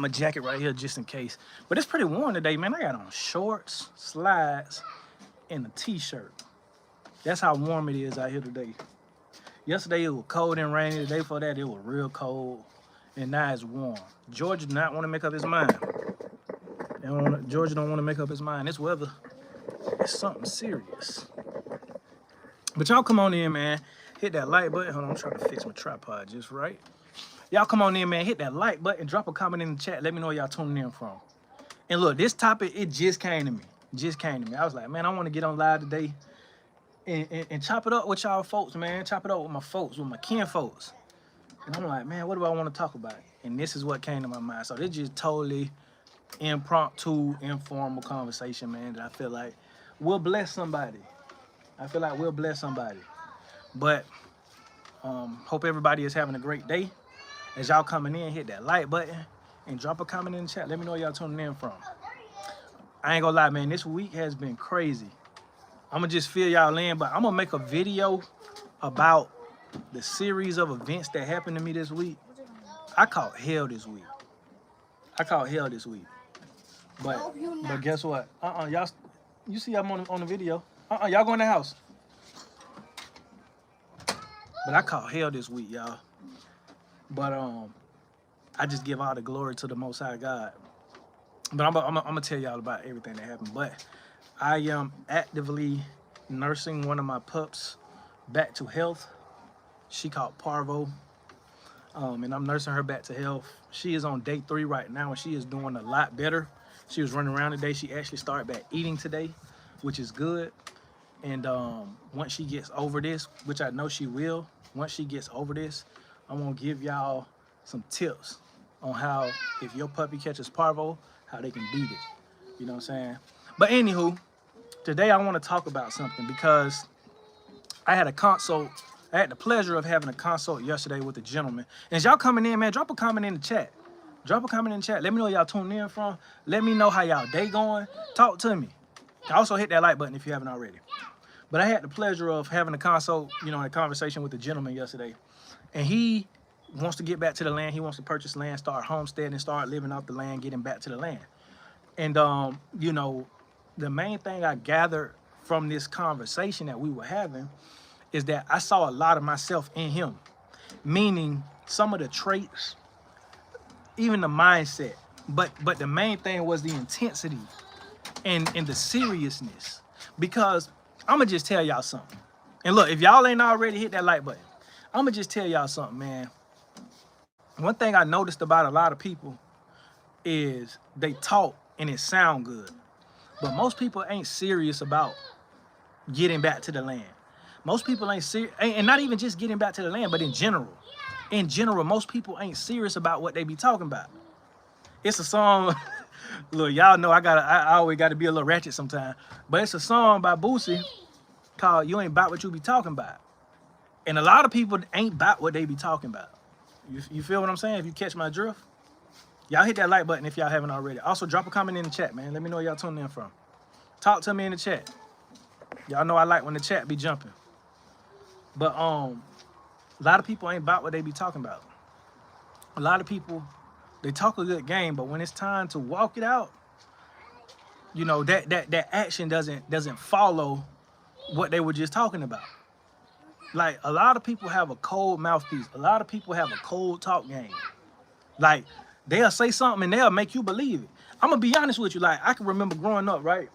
my jacket right here just in case. But it's pretty warm today, man. I got on shorts, slides, and a t-shirt. That's how warm it is out here today. Yesterday it was cold and rainy. The day before that it was real cold, and now it's warm. Georgia do not want to make up his mind. Georgia don't want to make up his mind. This weather is something serious. But y'all come on in, man. Hit that like button. Hold on, I'm trying to fix my tripod just right. Y'all come on in, man. Hit that like button. Drop a comment in the chat. Let me know where y'all tuning in from. And look, this topic, it just came to me. Just came to me. I was like, man, I want to get on live today and chop it up with y'all folks, man. Chop it up with my folks, with my kin folks. And I'm like, man, what do I want to talk about? And this is what came to my mind. So this just totally impromptu, informal conversation, man, that I feel like will bless somebody. I feel like we'll bless somebody. But hope everybody is having a great day. As y'all coming in, hit that like button and drop a comment in the chat. Let me know where y'all tuning in from. I ain't gonna lie, man, this week has been crazy. I'm gonna just fill y'all in, but I'm gonna make a video about the series of events that happened to me this week. I caught hell this week. But guess what? Y'all, you see I'm on the video. Y'all go in the house. But I caught hell this week, y'all. But I just give all the glory to the Most High God. But I'm gonna tell y'all about everything that happened. But I am actively nursing one of my pups back to health. She caught parvo, and I'm nursing her back to health. She is on day 3 right now, and she is doing a lot better. She was running around today. She actually started back eating today, which is good. And once she gets over this, which I know she will, once she gets over this, I'm gonna give y'all some tips on how, if your puppy catches parvo, how they can beat it. You know what I'm saying? But anywho, today I want to talk about something because I had a consult. I had the pleasure of having a consult yesterday with a gentleman. And as y'all coming in, man, drop a comment in the chat. Drop a comment in the chat. Let me know where y'all tuning in from. Let me know how y'all day going. Talk to me. Also hit that like button if you haven't already. But I had the pleasure of having a consult, you know, a conversation with the gentleman yesterday. And he wants to get back to the land. He wants to purchase land, start homesteading, start living off the land, getting back to the land. And, you know, the main thing I gathered from this conversation that we were having is that I saw a lot of myself in him, meaning some of the traits, even the mindset. But the main thing was the intensity and the seriousness. Because I'm going to just tell y'all something. And look, if y'all ain't already hit that like button, I'm going to just tell y'all something, man. One thing I noticed about a lot of people is they talk and it sound good. But most people ain't serious about getting back to the land. Most people ain't serious, and not even just getting back to the land, but in general. In general, most people ain't serious about what they be talking about. It's a song, look, y'all know I always gotta be a little ratchet sometimes. But it's a song by Boosie called You Ain't About What You Be Talking About. And a lot of people ain't about what they be talking about. You feel what I'm saying? If you catch my drift, y'all hit that like button if y'all haven't already. Also, drop a comment in the chat, man. Let me know where y'all tuning in from. Talk to me in the chat. Y'all know I like when the chat be jumping. But a lot of people ain't about what they be talking about. A lot of people, they talk a good game, but when it's time to walk it out, you know, that action doesn't follow what they were just talking about. Like, a lot of people have a cold mouthpiece. A lot of people have a cold talk game. Like, they'll say something and they'll make you believe it. I'm gonna be honest with you. Like, I can remember growing up, right?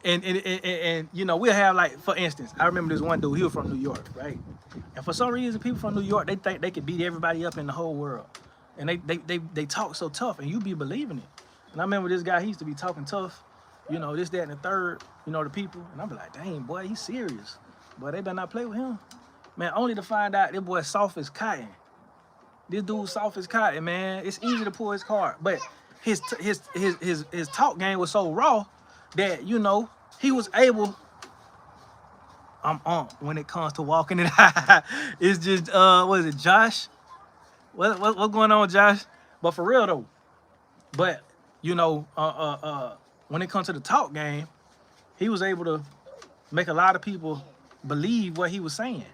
and you know, we'll have, like, for instance, I remember this one dude. He was from New York, right? And for some reason, people from New York, they think they could beat everybody up in the whole world. And they talk so tough, and you be believing it. And I remember this guy. He used to be talking tough, you know, this, that, and the third. You know, the people. And I'm like, dang, boy, he's serious. But they better not play with him. Man, only to find out this boy soft as cotton. This dude soft as cotton, man. It's easy to pull his card. But his talk game was so raw that, you know, he was able. I'm on when it comes to walking it. It's just what is it, Josh? What's going on, Josh? But for real though. But you know, when it comes to the talk game, he was able to make a lot of people believe what he was saying.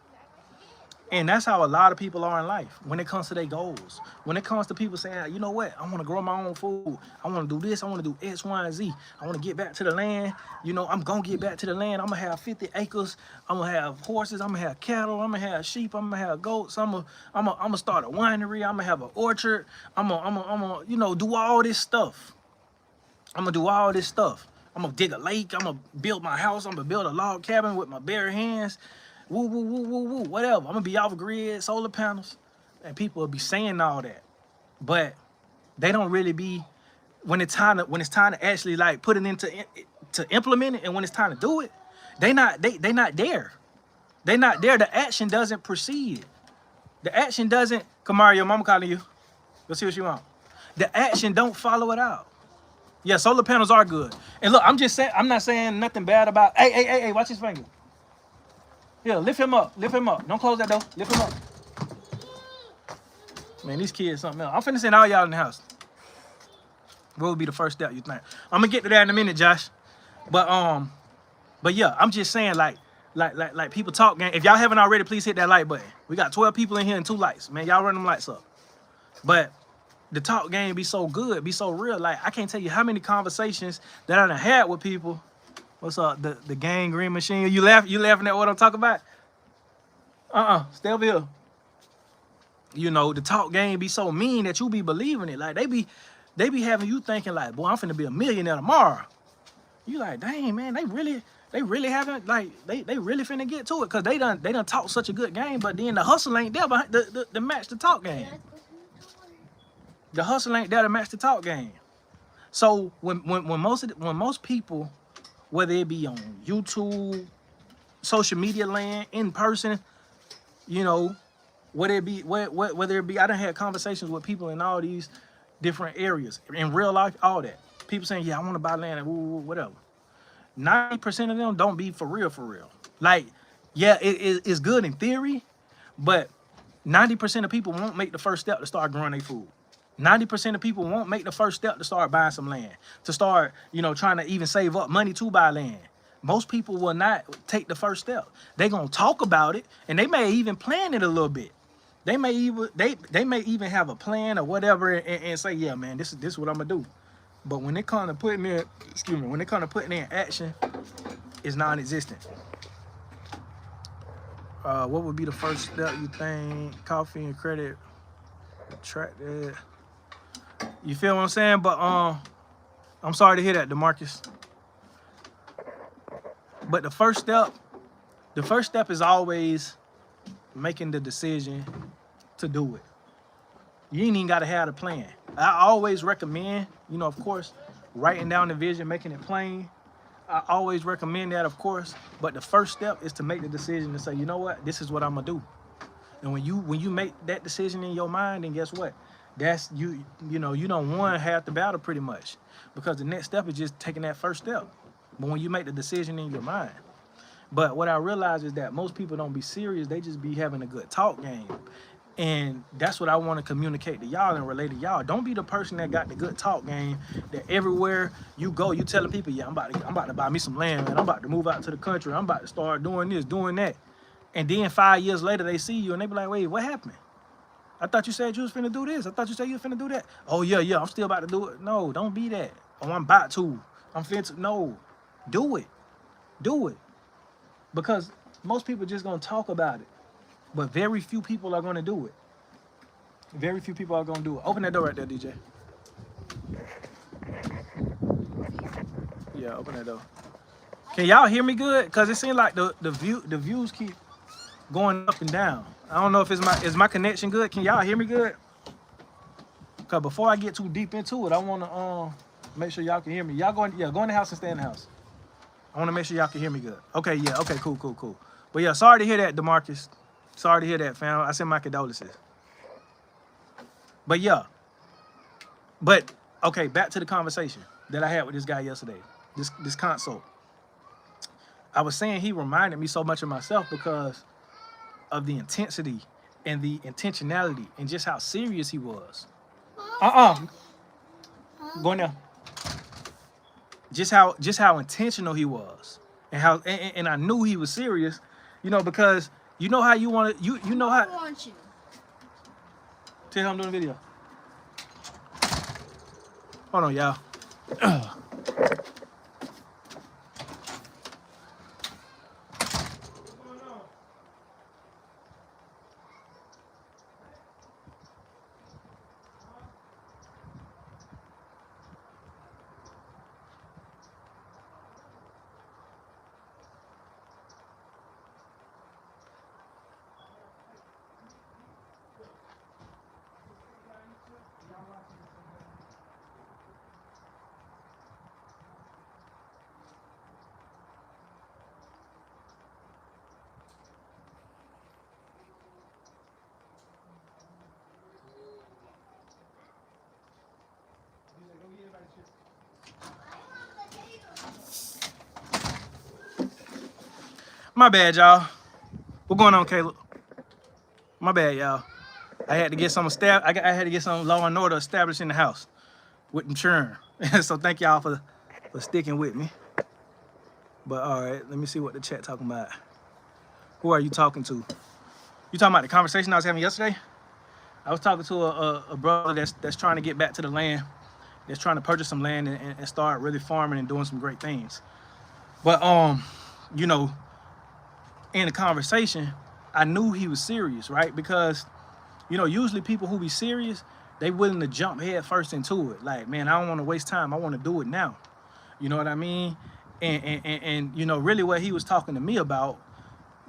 And that's how a lot of people are in life when it comes to their goals. When it comes to people saying, you know what, I want to grow my own food. I want to do this. I want to do X, Y, and Z. I want to get back to the land. You know, I'm going to get back to the land. I'm going to have 50 acres. I'm going to have horses. I'm going to have cattle. I'm going to have sheep. I'm going to have goats. I'm gonna start a winery. I'm going to have an orchard. I'm gonna, you know, do all this stuff. I'm going to do all this stuff. I'm going to dig a lake. I'm going to build my house. I'm going to build a log cabin with my bare hands. Woo, woo, woo, woo, woo, whatever. I'm gonna be off grid, solar panels, and people will be saying all that, but they don't really be when it's time to actually like put it into to implement it, and when it's time to do it, they not there. They not there. The action doesn't proceed. The action doesn't. Kamari, your mama calling you. Go see what you want. The action don't follow it out. Yeah, solar panels are good. And look, I'm just saying. I'm not saying nothing bad about. Hey, watch his finger. Yeah, lift him up. Lift him up. Don't close that door. Lift him up. Man, these kids something else. I'm finna send all y'all in the house. What would be the first step you think? I'm gonna get to that in a minute, Josh. But yeah, I'm just saying like people talk game. If y'all haven't already, please hit that like button. We got 12 people in here and 2 lights. Man, y'all run them lights up. But the talk game be so good, be so real. Like I can't tell you how many conversations that I done had with people. What's up, the gang green machine? You laughing at what I'm talking about? Stay over here. You know, the talk game be so mean that you be believing it. Like they be having you thinking like, boy, I'm finna be a millionaire tomorrow. You like, dang man, they really haven't like they really finna get to it because they done talk such a good game, but then the hustle ain't there behind the match the talk game. The hustle ain't there to match the talk game. So when most people, whether it be on YouTube, social media land, in person, you know, whether it be, I done had conversations with people in all these different areas, in real life, all that. People saying, yeah, I want to buy land, and whatever. 90% of them don't be for real. Like, yeah, it's good in theory, but 90% of people won't make the first step to start growing their food. 90% of people won't make the first step to start buying some land, to start, you know, trying to even save up money to buy land. Most people will not take the first step. They're going to talk about it, and they may even plan it a little bit. They may even have a plan or whatever and say, yeah, man, this is what I'm going to do. But when it comes to putting in action, it's non-existent. What would be the first step you think? Coffee and credit track that. You feel what I'm saying? But I'm sorry to hear that, DeMarcus. But the first step is always making the decision to do it. You ain't even got to have a plan. I always recommend, you know, of course, writing down the vision, making it plain. I always recommend that, of course. But the first step is to make the decision to say, you know what, this is what I'm gonna do. And when you make that decision in your mind, then guess what? That's you know, you don't won half the battle pretty much, because the next step is just taking that first step. But when you make the decision in your mind. But what I realize is that most people don't be serious. They just be having a good talk game. And that's what I want to communicate to y'all and relate to y'all. Don't be the person that got the good talk game, that everywhere you go, you telling people, yeah, I'm about to buy me some land, man. I'm about to move out to the country. I'm about to start doing this, doing that. And then 5 years later, they see you and they be like, wait, what happened? I thought you said you was finna do this. I thought you said you was finna do that. Oh, yeah, I'm still about to do it. No, don't be that. Oh, I'm about to. I'm finna. No, do it. Do it. Because most people just gonna talk about it. But very few people are gonna do it. Very few people are gonna do it. Open that door right there, DJ. Yeah, open that door. Can y'all hear me good? Cause it seems like the views keep going up and down. I don't know if is my connection good. Can y'all hear me good? Cause before I get too deep into it, I wanna make sure y'all can hear me. Y'all go in the house and stay in the house. I wanna make sure y'all can hear me good. Okay, yeah, okay, cool. But yeah, sorry to hear that, DeMarcus. Sorry to hear that, fam. I send my condolences. But yeah. But okay, back to the conversation that I had with this guy yesterday. This consult. I was saying he reminded me so much of myself because of the intensity and the intentionality and just how serious he was. Go in there. Just how intentional he was, and how and I knew he was serious, you know, because You know how you want to. You know how. I want you. Tell him I'm doing a video. Hold on, y'all. My bad, y'all. What's going on, Caleb? My bad, y'all. I had to get some I had to get some law and order established in the house with them churn. So thank y'all for sticking with me. But all right, let me see what the chat talking about. Who are you talking to? You talking about the conversation I was having yesterday? I was talking to a brother that's trying to get back to the land, that's trying to purchase some land and start really farming and doing some great things. But you know, in the conversation, I knew he was serious, right? Because, you know, usually people who be serious, they willing to jump head first into it. Like, man, I don't want to waste time. I want to do it now. You know what I mean? And you know, really what he was talking to me about,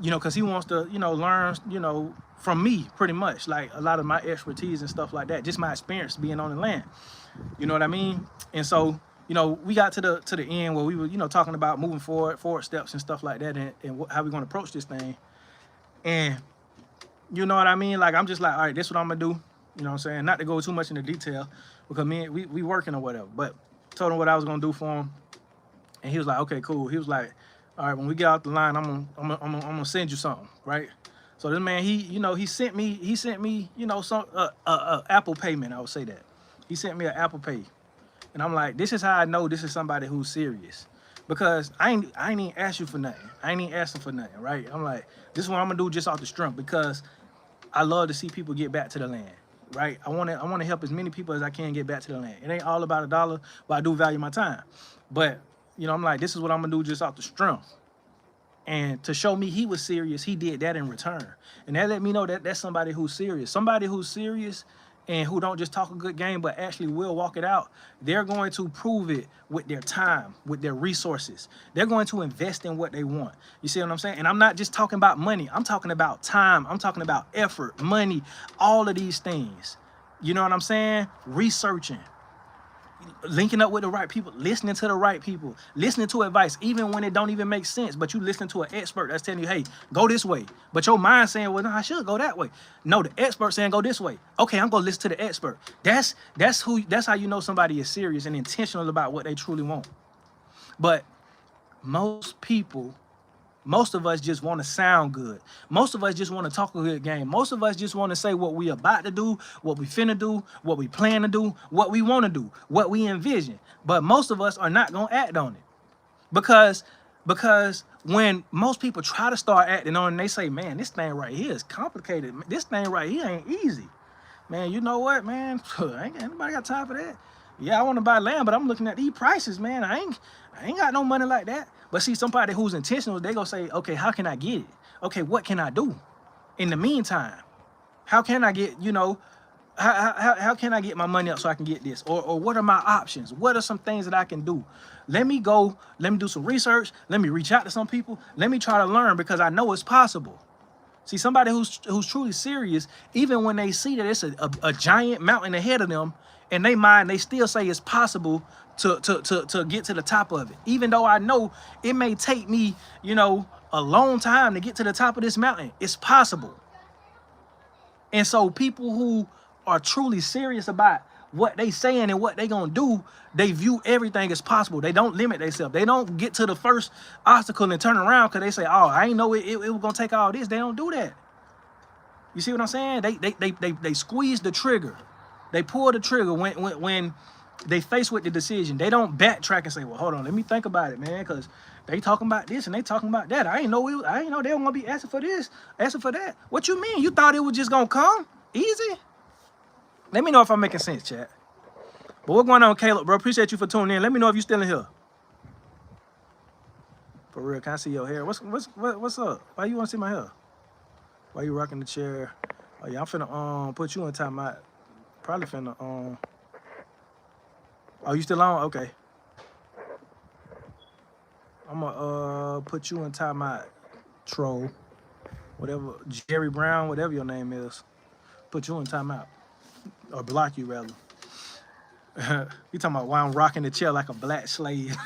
you know, because he wants to, you know, learn, you know, from me pretty much, like a lot of my expertise and stuff like that, just my experience being on the land. You know what I mean? And so, you know, we got to the end where we were, you know, talking about moving forward steps and stuff like that, and how we're going to approach this thing. And you know what I mean? Like, I'm just like, all right, this is what I'm going to do. You know what I'm saying? Not to go too much into detail because we working or whatever, but told him what I was going to do for him. And he was like, okay, cool. He was like, all right, when we get out the line, I'm gonna send you something, right? So this man, he sent me, you know, some Apple payment. I would say that he sent me an Apple Pay, and I'm like, this is how I know this is somebody who's serious, because I ain't even ask you for nothing. I ain't even asking for nothing, right? I'm like, this is what I'm gonna do just off the strength, because I love to see people get back to the land, right? I want to help as many people as I can get back to the land. It ain't all about a dollar, but I do value my time. But you know, I'm like, this is what I'm gonna do just off the strength. And to show me he was serious, he did that in return. And that let me know that that's somebody who's serious. Somebody who's serious and who don't just talk a good game, but actually will walk it out. They're going to prove it with their time, with their resources. They're going to invest in what they want. You see what I'm saying? And I'm not just talking about money. I'm talking about time. I'm talking about effort, money, all of these things. You know what I'm saying? Researching. Linking up with the right people, listening to the right people, listening to advice, even when it don't even make sense, but you listen to an expert that's telling you, hey, go this way. But your mind saying, well, no, I should go that way. No, the expert saying go this way. Okay, I'm gonna listen to the expert. That's how you know somebody is serious and intentional about what they truly want. But most of us just want to sound good. Most of us just want to talk a good game. Most of us just want to say what we about to do, what we finna do, what we plan to do, what we want to do, what we envision. But most of us are not going to act on it. Because when most people try to start acting on it, and they say, man, this thing right here is complicated. This thing right here ain't easy. Man, you know what, man? Ain't anybody got time for that. Yeah, I want to buy land, but I'm looking at these prices, man. I ain't got no money like that. But see, somebody who's intentional, they gonna say, okay, how can I get it? Okay, what can I do? In the meantime, how can I get, you know, how can I get my money up so I can get this? Or what are my options? What are some things that I can do? Let me do some research. Let me reach out to some people. Let me try to learn, because I know it's possible. See, somebody who's truly serious, even when they see that it's a giant mountain ahead of them, in their mind, they still say it's possible to get to the top of it. Even though I know it may take me, you know, a long time to get to the top of this mountain, it's possible. And so people who are truly serious about what they saying and what they gonna do, they view everything as possible. They don't limit themselves. They don't get to the first obstacle and turn around because they say, oh, I ain't know it was gonna take all this. They don't do that. You see what I'm saying? They squeeze the trigger. They pull the trigger when they faced with the decision. They don't backtrack and say, well, hold on, let me think about it, man, because they talking about this and they talking about that. I ain't know they were gonna be asking for this, asking for that. What you mean? You thought it was just gonna come easy? Let me know if I'm making sense, chat. But what's going on, Caleb, bro? Appreciate you for tuning in. Let me know if you still in here. For real, can I see your hair? What's up? Why you want to see my hair? Why you rocking the chair? Oh yeah, I'm finna put you in timeout. Probably finna Oh, you still on? Okay. I'm gonna put you in timeout, troll. Whatever, Jerry Brown, whatever your name is. Put you in timeout. Or block you rather. You talking about why I'm rocking the chair like a black slave.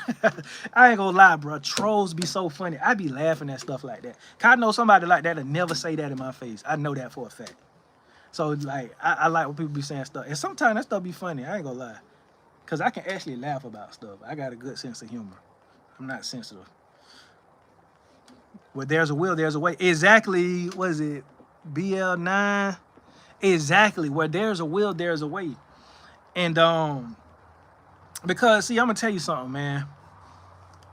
I ain't gonna lie, bro. Trolls be so funny. I be laughing at stuff like that. Cause I know somebody like that'll never say that in my face. I know that for a fact. So like, I like when people be saying stuff. And sometimes that stuff be funny. I ain't gonna lie. Cause I can actually laugh about stuff. I got a good sense of humor. I'm not sensitive. Where there's a will, there's a way. Exactly, what is it? BL9? Exactly. Where there's a will, there's a way. And because see, I'm gonna tell you something, man.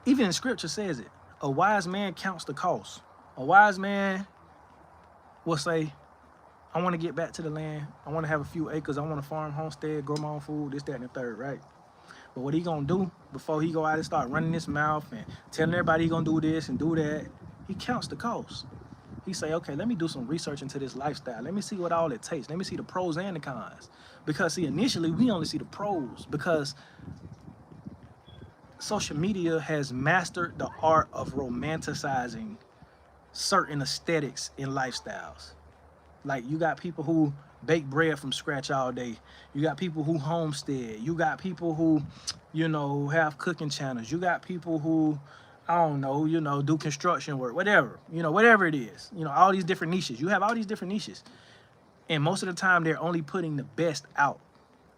Even in scripture says it. A wise man counts the cost. A wise man will say, I want to get back to the land. I want to have a few acres. I want to farm, homestead, grow my own food, this, that, and the third, right? But what he gonna do before he go out and start running his mouth and telling everybody he gonna do this and do that, he counts the cost. He say, okay, let me do some research into this lifestyle. Let me see what all it takes. Let me see the pros and the cons. Because see, initially we only see the pros because social media has mastered the art of romanticizing certain aesthetics in lifestyles. Like you got people who bake bread from scratch all day. You got people who homestead. You got people who, you know, have cooking channels. You got people who, I don't know, you know, do construction work, whatever, you know, whatever it is, you know, all these different niches. You have all these different niches. And most of the time they're only putting the best out.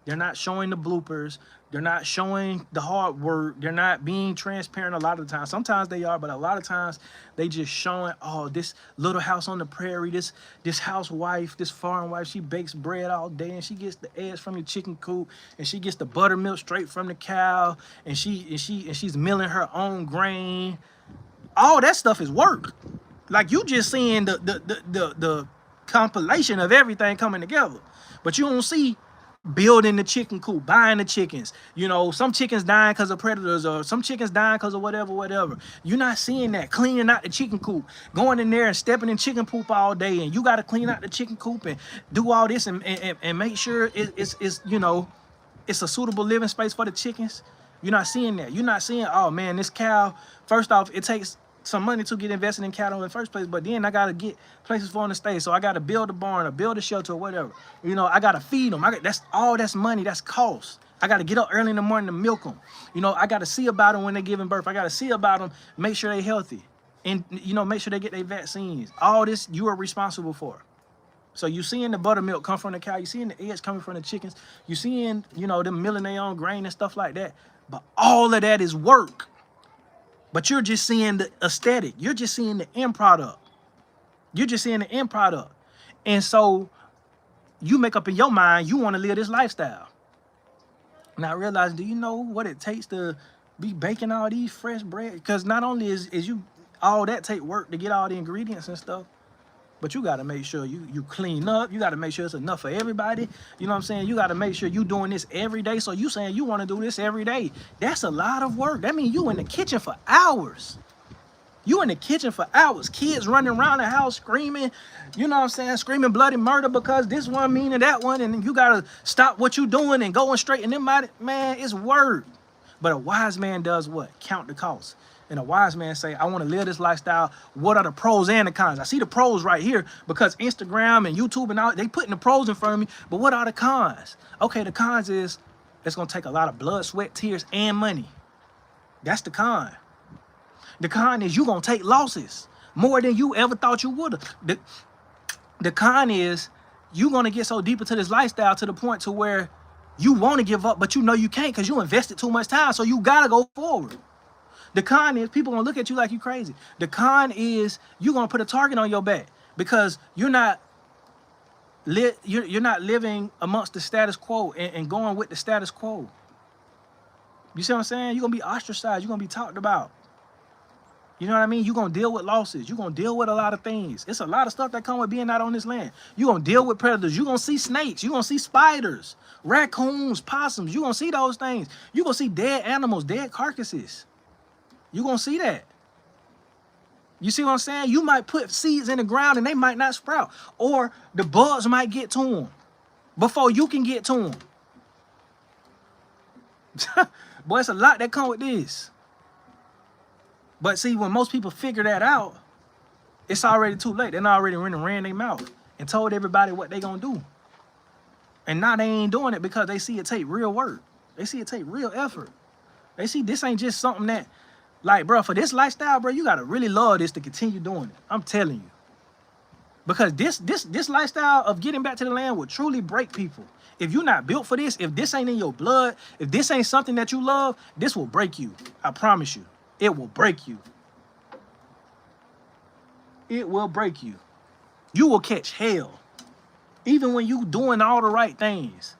They're not showing the bloopers. They're not showing the hard work. They're not being transparent a lot of the time. Sometimes they are, but a lot of times they just showing, oh, this little house on the prairie, this housewife, this foreign wife, she bakes bread all day and she gets the eggs from the chicken coop and she gets the buttermilk straight from the cow and she's milling her own grain. All that stuff is work. Like you just seeing the compilation of everything coming together, but you don't see building the chicken coop, buying the chickens, you know, some chickens dying because of predators or some chickens dying because of whatever. You're not seeing that. Cleaning out the chicken coop, going in there and stepping in chicken poop all day, and you got to clean out the chicken coop and do all this and make sure it's you know, it's a suitable living space for the chickens. You're not seeing that. You're not seeing, oh man, this cow, first off, it takes some money to get invested in cattle in the first place, but then I gotta get places for them to stay. So I gotta build a barn or build a shelter or whatever. You know, I gotta feed them. That's money, that's cost. I gotta get up early in the morning to milk them. You know, I gotta see about them when they're giving birth. I gotta see about them, make sure they're healthy, and you know, make sure they get their vaccines. All this you are responsible for. So you seeing the buttermilk come from the cow, you seeing the eggs coming from the chickens, you seeing, you know, them milling their own grain and stuff like that. But all of that is work. But you're just seeing the aesthetic. You're just seeing the end product. You're just seeing the end product. And so you make up in your mind, you want to live this lifestyle. Now realize, do you know what it takes to be baking all these fresh bread? Because not only is you all that take work to get all the ingredients and stuff, but you got to make sure you clean up. You got to make sure it's enough for everybody. You know what I'm saying? You got to make sure you doing this every day. So you saying you want to do this every day. That's a lot of work. That means you in the kitchen for hours. You in the kitchen for hours. Kids running around the house screaming, you know what I'm saying? Screaming bloody murder because this one meaning that one. And you got to stop what you doing and going straight in them out. Man, it's work. But a wise man does what? Count the cost. And a wise man say, I want to live this lifestyle. What are the pros and the cons? I see the pros right here because Instagram and YouTube and all, they putting the pros in front of me. But what are the cons? Okay, the cons is it's going to take a lot of blood, sweat, tears, and money. That's the con. The con is you're going to take losses more than you ever thought you would have. The con is you're going to get so deep into this lifestyle to the point to where you want to give up, but you know you can't because you invested too much time. So you got to go forward. The con is people gonna look at you like you crazy. The con is you're gonna put a target on your back because you're not living amongst the status quo and going with the status quo. You see what I'm saying? You're gonna be ostracized. You're gonna be talked about. You know what I mean? You're gonna deal with losses. You're gonna deal with a lot of things. It's a lot of stuff that come with being out on this land. You're gonna deal with predators. You're gonna see snakes. You're gonna see spiders, raccoons, possums. You're gonna see those things. You're gonna see dead animals, dead carcasses. You're gonna see that. You see what I'm saying? You might put seeds in the ground and they might not sprout. Or the bugs might get to them before you can get to them. Boy, it's a lot that come with this. But see, when most people figure that out, it's already too late. They already ran their mouth and told everybody what they gonna do. And now they ain't doing it because they see it take real work. They see it take real effort. They see this ain't just something that, like, bro, for this lifestyle, bro, you gotta really love this to continue doing it. I'm telling you. Because this lifestyle of getting back to the land will truly break people. If you're not built for this, if this ain't in your blood, if this ain't something that you love, this will break you. I promise you. It will break you. It will break you. You will catch hell. Even when you doing all the right things,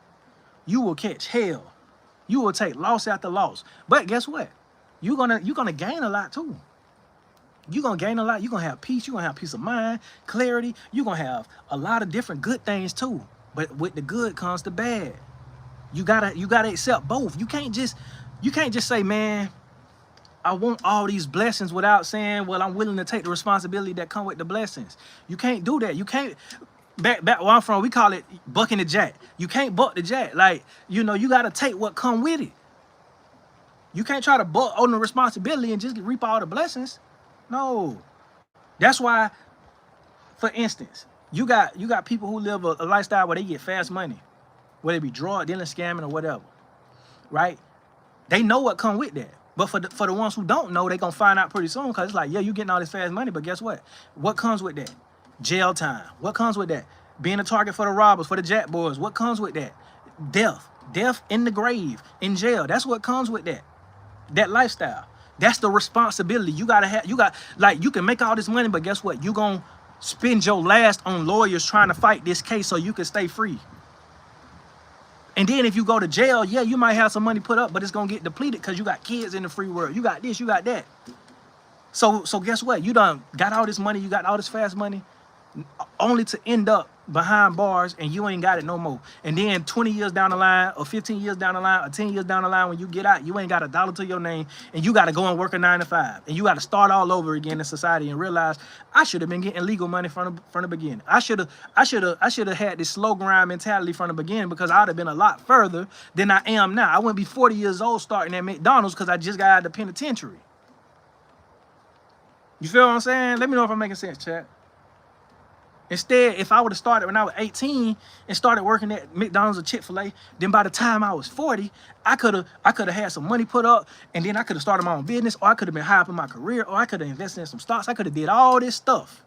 you will catch hell. You will take loss after loss. But guess what? You're gonna gain a lot too. You're gonna gain a lot. You're gonna have peace. You're gonna have peace of mind, clarity. You're gonna have a lot of different good things too. But with the good comes the bad. You gotta accept both. You can't just say, man, I want all these blessings without saying, well, I'm willing to take the responsibility that come with the blessings. You can't do that. You can't. Back where I'm from, we call it bucking the jack. You can't buck the jack. Like, you know, you gotta take what come with it. You can't try to buck on the responsibility and just reap all the blessings. No. That's why, for instance, you got people who live a lifestyle where they get fast money, whether it be drug dealing, scamming, or whatever, right? They know what come with that. But for the ones who don't know, they gonna find out pretty soon, because it's like, yeah, you getting all this fast money, but guess what? What comes with that? Jail time. What comes with that? Being a target for the robbers, for the jack boys. What comes with that? Death in the grave, in jail. That's what comes with that lifestyle. That's the responsibility. You can make all this money, but guess what? You gonna spend your last on lawyers trying to fight this case so you can stay free. And then if you go to jail, yeah, you might have some money put up, but it's gonna get depleted because you got kids in the free world. You got this, you got that. So guess what? You done got all this money, you got all this fast money, only to end up behind bars and you ain't got it no more. And then 20 years down the line, or 15 years down the line, or 10 years down the line, when you get out, you ain't got $1 to your name, and you got to go and work a 9 to 5, and you got to start all over again in society and realize I should have been getting legal money from the beginning. I should have had this slow grind mentality from the beginning, because I'd have been a lot further than I am now. I wouldn't be 40 years old starting at McDonald's because I just got out of the penitentiary. You feel what I'm saying? Let me know if I'm making sense, chat. Instead, if I would have started when I was 18 and started working at McDonald's or Chick-fil-A, then by the time I was 40, I could have had some money put up, and then I could have started my own business, or I could have been high up in my career, or I could have invested in some stocks. I could have did all this stuff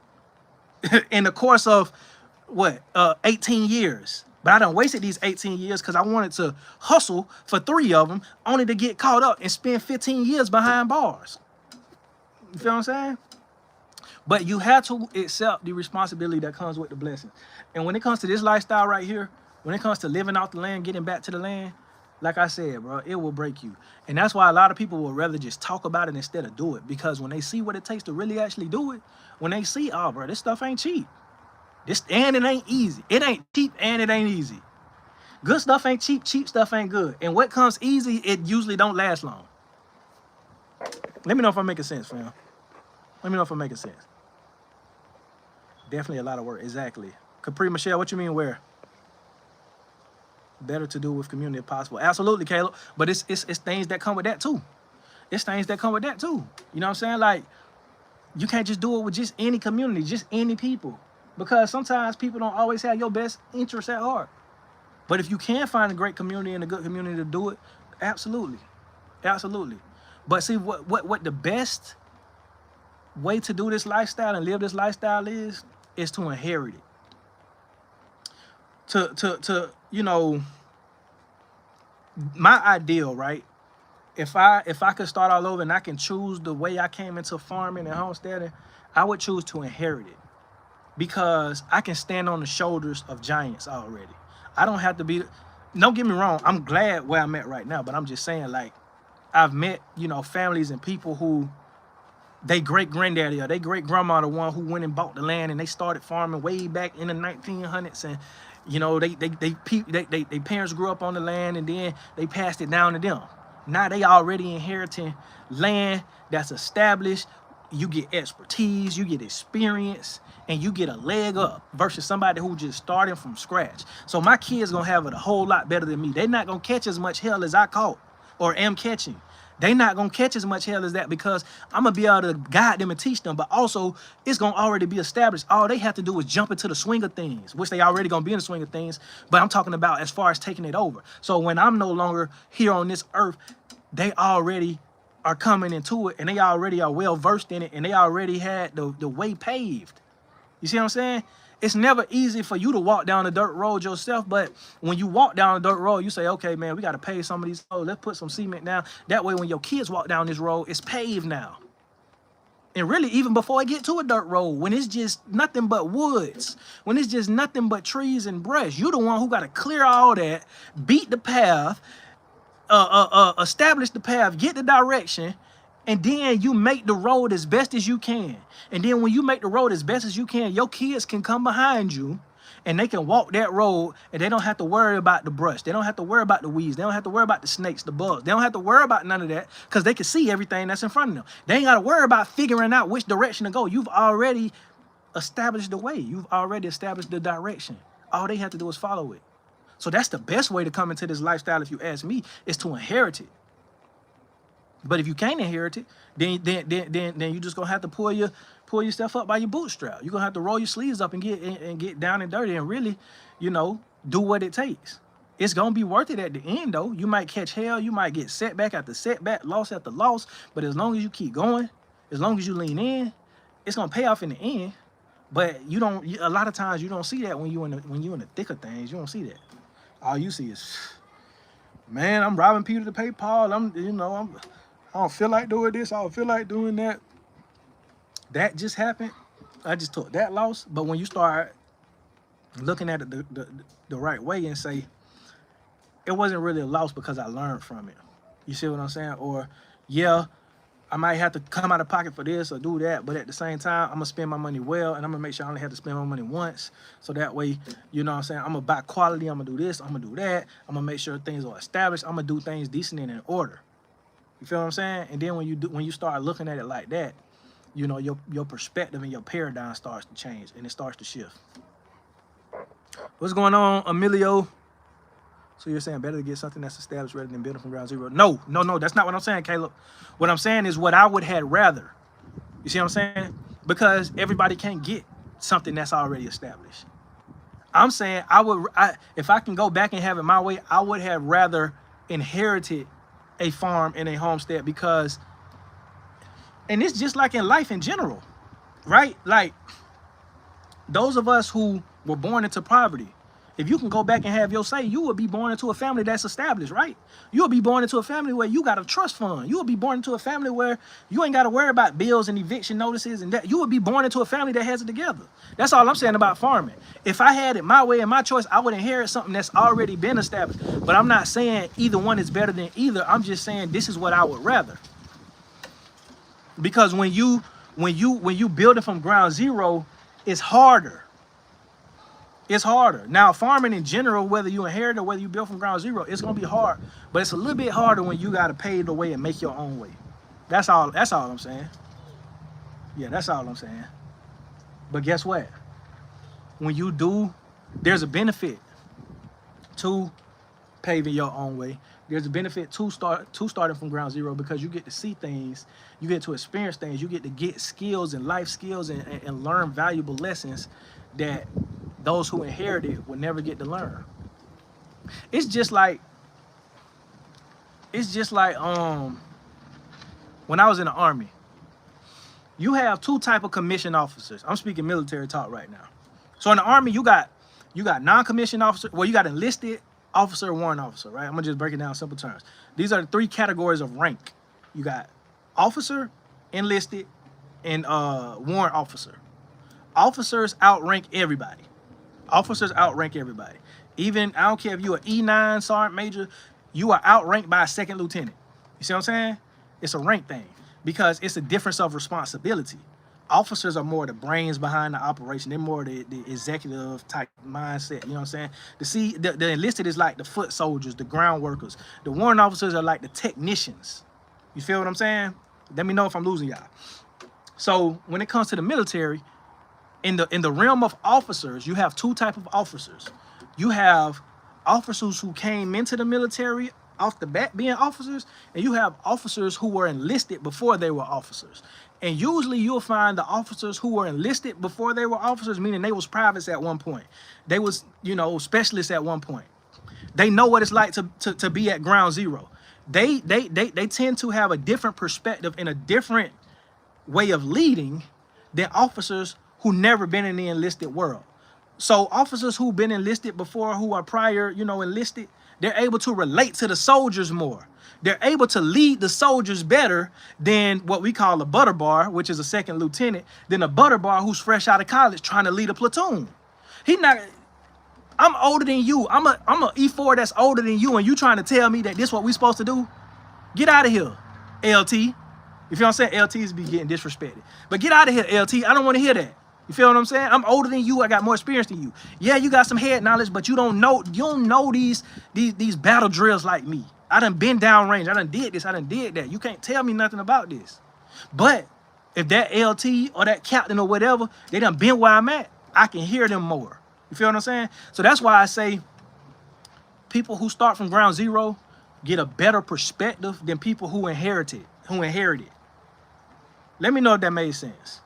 in the course of 18 years. But I done wasted these 18 years because I wanted to hustle for 3 of them, only to get caught up and spend 15 years behind bars. You feel what I'm saying? But you have to accept the responsibility that comes with the blessing. And when it comes to this lifestyle right here, when it comes to living off the land, getting back to the land, like I said, bro, it will break you. And that's why a lot of people will rather just talk about it instead of do it. Because when they see what it takes to really actually do it, when they see, oh, bro, this stuff ain't cheap. And it ain't easy. It ain't cheap and it ain't easy. Good stuff ain't cheap. Cheap stuff ain't good. And what comes easy, it usually don't last long. Let me know if I'm making sense, fam. Let me know if I'm making sense. Definitely a lot of work. Exactly. Capri Michelle, what you mean where? Better to do with community if possible. Absolutely, Caleb. But it's things that come with that too. It's things that come with that too. You know what I'm saying? Like, you can't just do it with just any community, just any people. Because sometimes people don't always have your best interests at heart. But if you can find a great community and a good community to do it, absolutely. Absolutely. But see, what the best way to do this lifestyle and live this lifestyle is to inherit it. To you know, my ideal, right? If I could start all over and I can choose the way I came into farming and homesteading, I would choose to inherit it, because I can stand on the shoulders of giants already. I don't have to be, don't get me wrong, I'm glad where I'm at right now, but I'm just saying, like, I've met, you know, families and people who they great granddaddy or they great grandma the one who went and bought the land and they started farming way back in the 1900s, and you know they parents grew up on the land and then they passed it down to them. Now they already inheriting land that's established. You get expertise, you get experience, and you get a leg up versus somebody who just starting from scratch. So my kids gonna have it a whole lot better than me. They're not gonna catch as much hell as I caught or am catching. They not gonna catch as much hell as that because I'm gonna be able to guide them and teach them, but also it's gonna already be established. All they have to do is jump into the swing of things, which they already gonna be in the swing of things, but I'm talking about as far as taking it over. So when I'm no longer here on this earth, they already are coming into it and they already are well versed in it and they already had the way paved. You see what I'm saying? It's never easy for you to walk down the dirt road yourself, but when you walk down the dirt road, you say, okay, man, we got to pave some of these roads. Let's put some cement down. That way, when your kids walk down this road, it's paved now. And really, even before I get to a dirt road, when it's just nothing but woods, when it's just nothing but trees and brush, you're the one who got to clear all that, beat the path, establish the path, get the direction, and then you make the road as best as you can. And then when you make the road as best as you can, your kids can come behind you and they can walk that road and they don't have to worry about the brush. They don't have to worry about the weeds. They don't have to worry about the snakes, the bugs. They don't have to worry about none of that because they can see everything that's in front of them. They ain't got to worry about figuring out which direction to go. You've already established the way. You've already established the direction. All they have to do is follow it. So that's the best way to come into this lifestyle, if you ask me, is to inherit it. But if you can't inherit it, then you just gonna have to pull yourself up by your bootstrap. You're gonna have to roll your sleeves up and get down and dirty and really, you know, do what it takes. It's gonna be worth it at the end though. You might catch hell, you might get setback after setback, loss after loss, but as long as you keep going, as long as you lean in, it's gonna pay off in the end. But you don't. A lot of times you don't see that when you in the thick of things. You don't see that. All you see is, man, I'm robbing Peter to pay Paul. I don't feel like doing this. I don't feel like doing that. That just happened. I just took that loss. But when you start looking at it the right way and say, it wasn't really a loss because I learned from it. You see what I'm saying? Or, yeah, I might have to come out of pocket for this or do that. But at the same time, I'm going to spend my money well. And I'm going to make sure I only have to spend my money once. So that way, you know what I'm saying? I'm going to buy quality. I'm going to do this. I'm going to do that. I'm going to make sure things are established. I'm going to do things decent and in order. You feel what I'm saying? And then when you start looking at it like that, you know, your perspective and your paradigm starts to change and it starts to shift. What's going on, Emilio? So you're saying better to get something that's established rather than building from ground zero? No, that's not what I'm saying, Caleb. What I'm saying is what I would have rather. You see what I'm saying? Because everybody can't get something that's already established. I'm saying if I can go back and have it my way, I would have rather inherited a farm and a homestead because, and it's just like in life in general, right? Like those of us who were born into poverty, if you can go back and have your say, you will be born into a family that's established, right? You'll be born into a family where you got a trust fund. You will be born into a family where you ain't got to worry about bills and eviction notices and that. You will be born into a family that has it together. That's all I'm saying about farming. If I had it my way and my choice, I would inherit something that's already been established. But I'm not saying either one is better than either. I'm just saying this is what I would rather. Because when you build it from ground zero, it's harder. It's harder. Now, farming in general, whether you inherit or whether you build from ground zero, it's gonna be hard. But it's a little bit harder when you gotta pave the way and make your own way. That's all I'm saying. Yeah, that's all I'm saying. But guess what? When you do, there's a benefit to paving your own way. There's a benefit to starting from ground zero because you get to see things, you get to experience things, you get to get skills and life skills and learn valuable lessons that those who inherit it will never get to learn. It's just like when I was in the Army, you have two type of commissioned officers. I'm speaking military talk right now. So in the Army, you got non-commissioned officer. Well, you got enlisted officer, warrant officer, right? I'm gonna just break it down in simple terms. These are the three categories of rank. You got officer, enlisted, and warrant officer. Officers outrank everybody. Officers outrank everybody. Even, I don't care if you're an E9 sergeant major, you are outranked by a second lieutenant. You see what I'm saying? It's a rank thing because it's a difference of responsibility. Officers are more the brains behind the operation. They're more the executive type mindset. You know what I'm saying? The enlisted is like the foot soldiers, the ground workers. The warrant officers are like the technicians. You feel what I'm saying? Let me know if I'm losing y'all. So when it comes to the military, in the realm of officers, you have two type of officers. You have officers who came into the military off the bat being officers, and you have officers who were enlisted before they were officers. And usually you'll find the officers who were enlisted before they were officers, meaning they was privates at one point. They was, you know, specialists at one point. They know what it's like to be at ground zero. They tend to have a different perspective and a different way of leading than officers who never been in the enlisted world. So officers who've been enlisted before, who are prior, you know, enlisted, they're able to relate to the soldiers more. They're able to lead the soldiers better than what we call a butter bar, which is a second lieutenant, than a butter bar who's fresh out of college trying to lead a platoon. He not. I'm older than you. I'm a E4 that's older than you, and you trying to tell me that this is what we supposed to do? Get out of here, LT. You feel what I'm saying? LTs be getting disrespected. But get out of here, LT. I don't want to hear that. You feel what I'm saying? I'm older than you. I got more experience than you. Yeah, you got some head knowledge, but you don't know these battle drills like me. I done been downrange. I done did this. I done did that. You can't tell me nothing about this. But if that LT or that captain or whatever, they done been where I'm at, I can hear them more. You feel what I'm saying? So that's why I say people who start from ground zero get a better perspective than people who inherited. Let me know if that made sense.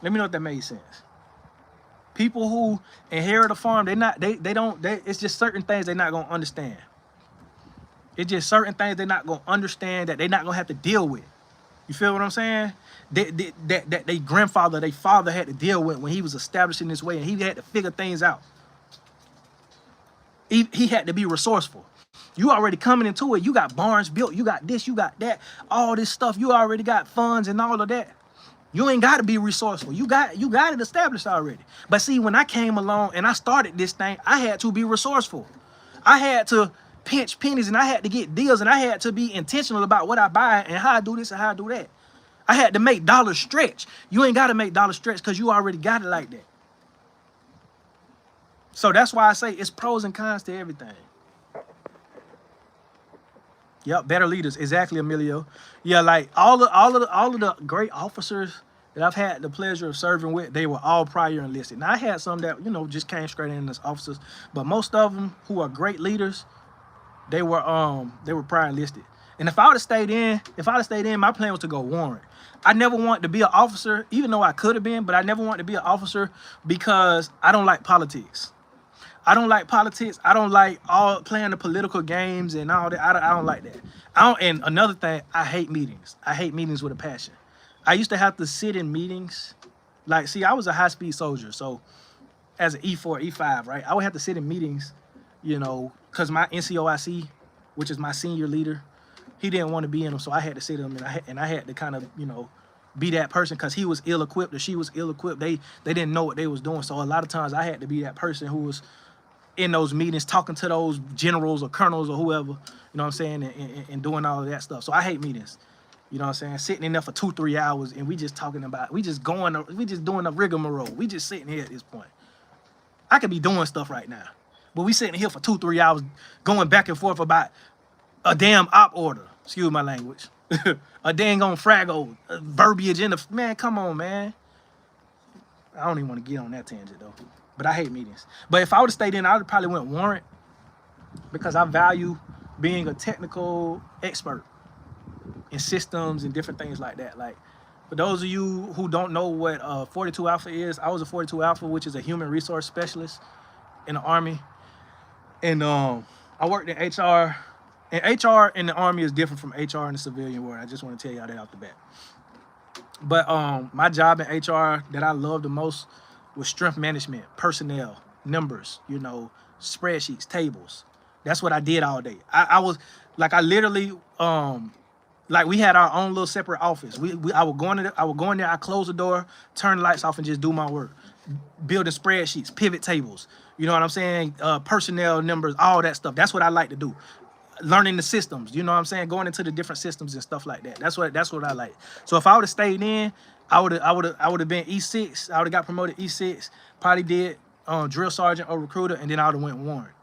Let me know if that made sense. People who inherit a farm, it's just certain things they're not gonna understand. It's just certain things they're not gonna understand that they're not gonna have to deal with. You feel what I'm saying? That their grandfather, their father had to deal with when he was established in this way, and he had to figure things out. He had to be resourceful. You already coming into it. You got barns built. You got this. You got that. All this stuff. You already got funds and all of that. You ain't got to be resourceful. You got it established already. But see, when I came along and I started this thing, I had to be resourceful. I had to pinch pennies and I had to get deals and I had to be intentional about what I buy and how I do this and how I do that. I had to make dollars stretch. You ain't got to make dollars stretch because you already got it like that. So that's why I say it's pros and cons to everything. Yep, better leaders. Exactly, Emilio. Yeah, like all of the great officers that I've had the pleasure of serving with, they were all prior enlisted. Now I had some that, you know, just came straight in as officers, but most of them who are great leaders, they were prior enlisted. And if I would have stayed in, my plan was to go warrant. I never wanted to be an officer, even though I could have been, but I never wanted to be an officer because I don't like politics. I don't like politics. I don't like all playing the political games and all that. I don't like that. And another thing, I hate meetings. I hate meetings with a passion. I used to have to sit in meetings. Like, see, I was a high-speed soldier. So as an E4, E5, right, I would have to sit in meetings, you know, because my NCOIC, which is my senior leader, he didn't want to be in them. So I had to sit in them, and I had to kind of, you know, be that person because he was ill-equipped or she was ill-equipped. They didn't know what they was doing. So a lot of times I had to be that person who was in those meetings, talking to those generals or colonels or whoever, you know what I'm saying, and doing all of that stuff. So I hate meetings, you know what I'm saying, sitting in there for 2-3 hours and we just talking about, we just doing a rigmarole. We just sitting here at this point. I could be doing stuff right now, but we sitting here for 2-3 hours going back and forth about a damn op order, excuse my language, a dang on Frago, verbiage in the, man, come on, man. I don't even want to get on that tangent though. But I hate meetings. But if I would have stayed in, I would have probably went warrant because I value being a technical expert in systems and different things like that. Like, for those of you who don't know what 42 Alpha is, I was a 42 Alpha, which is a human resource specialist in the Army. And I worked in HR. And HR in the Army is different from HR in the civilian world. I just want to tell y'all that off the bat. But my job in HR that I love the most was strength management, personnel, numbers, you know, spreadsheets, tables. That's what I did all day. I was like, I literally, like we had our own little separate office. I would go in there, I close the door, turn the lights off and just do my work. Building spreadsheets, pivot tables, you know what I'm saying? Personnel numbers, all that stuff. That's what I like to do. learning the systems. You know what I'm saying? Going into the different systems and stuff like that. That's what I like. So if I would have stayed in, I would have been E6. I would have got promoted E6. Probably did drill sergeant or recruiter, and then I would have went warrant.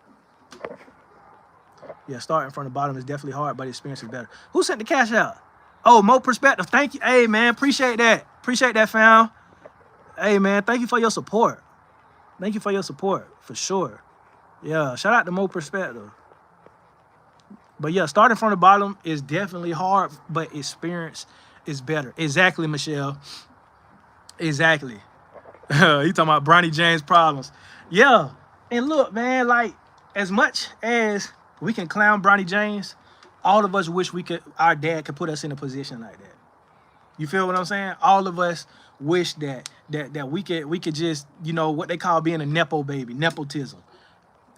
Yeah, starting from the bottom is definitely hard, but experience is better. Who sent the cash out? Oh, Mo Perspective. Thank you. Hey, man, appreciate that. Appreciate that, fam. Hey, man, thank you for your support. Thank you for your support, for sure. Yeah, shout out to Mo Perspective. But yeah, starting from the bottom is definitely hard, but experience is better. Exactly, Michelle. Exactly. You talking about Bronny James problems. Yeah. And look, man, like, as much as we can clown Bronny James, all of us wish our dad could put us in a position like that. You feel what I'm saying? All of us wish that we could just, you know, what they call being a nepo baby, nepotism.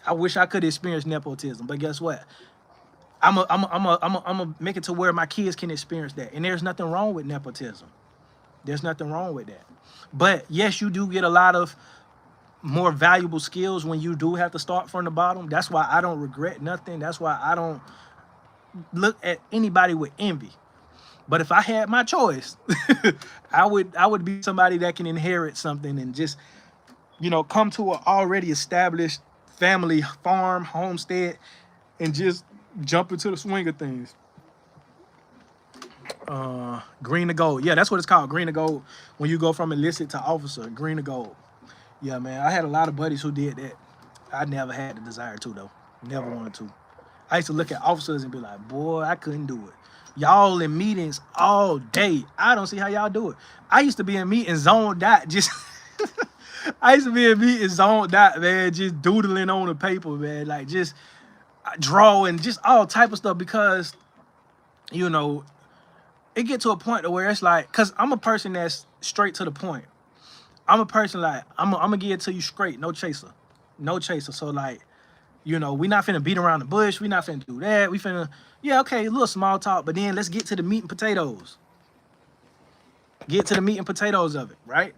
I wish I could experience nepotism, but guess what? I'm a make it to where my kids can experience that. And there's nothing wrong with nepotism. There's nothing wrong with that. But yes, you do get a lot of more valuable skills when you do have to start from the bottom. That's why I don't regret nothing. That's why I don't look at anybody with envy. But if I had my choice, I would be somebody that can inherit something and just, you know, come to an already established family farm, homestead, and just jump into the swing of things. Green to gold. Yeah, that's what it's called. Green to gold. When you go from enlisted to officer, green to gold. Yeah, man. I had a lot of buddies who did that. I never had the desire to, though. Never wanted to. I used to look at officers and be like, boy, I couldn't do it. Y'all in meetings all day. I don't see how y'all do it. I used to be in meetings zoned out. Just I used to be in meetings zoned out, man, just doodling on the paper, man. Like just drawing, just all type of stuff because, you know, it get to a point where it's like, cause I'm a person that's straight to the point. I'm a person like, I'm gonna give it to you straight, no chaser. No chaser. So like, you know, we not finna beat around the bush. We not finna do that. We finna, yeah, okay, a little small talk, but then let's get to the meat and potatoes. Get to the meat and potatoes of it, right?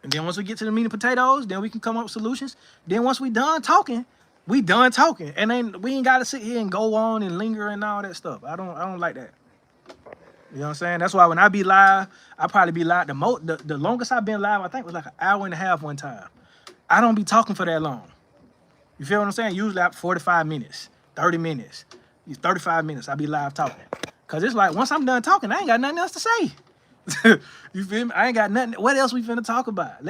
And then once we get to the meat and potatoes, then we can come up with solutions. Then once we done talking, we done talking. And then we ain't gotta sit here and go on and linger and all that stuff. I don't like that. You know what I'm saying? That's why when I be live, I probably be live. The longest I've been live, I think was like an hour and a half one time. I don't be talking for that long. You feel what I'm saying? Usually like 45 minutes, 30 minutes, 35 minutes, I be live talking. Cause it's like, once I'm done talking, I ain't got nothing else to say. You feel me? I ain't got nothing. What else we finna talk about?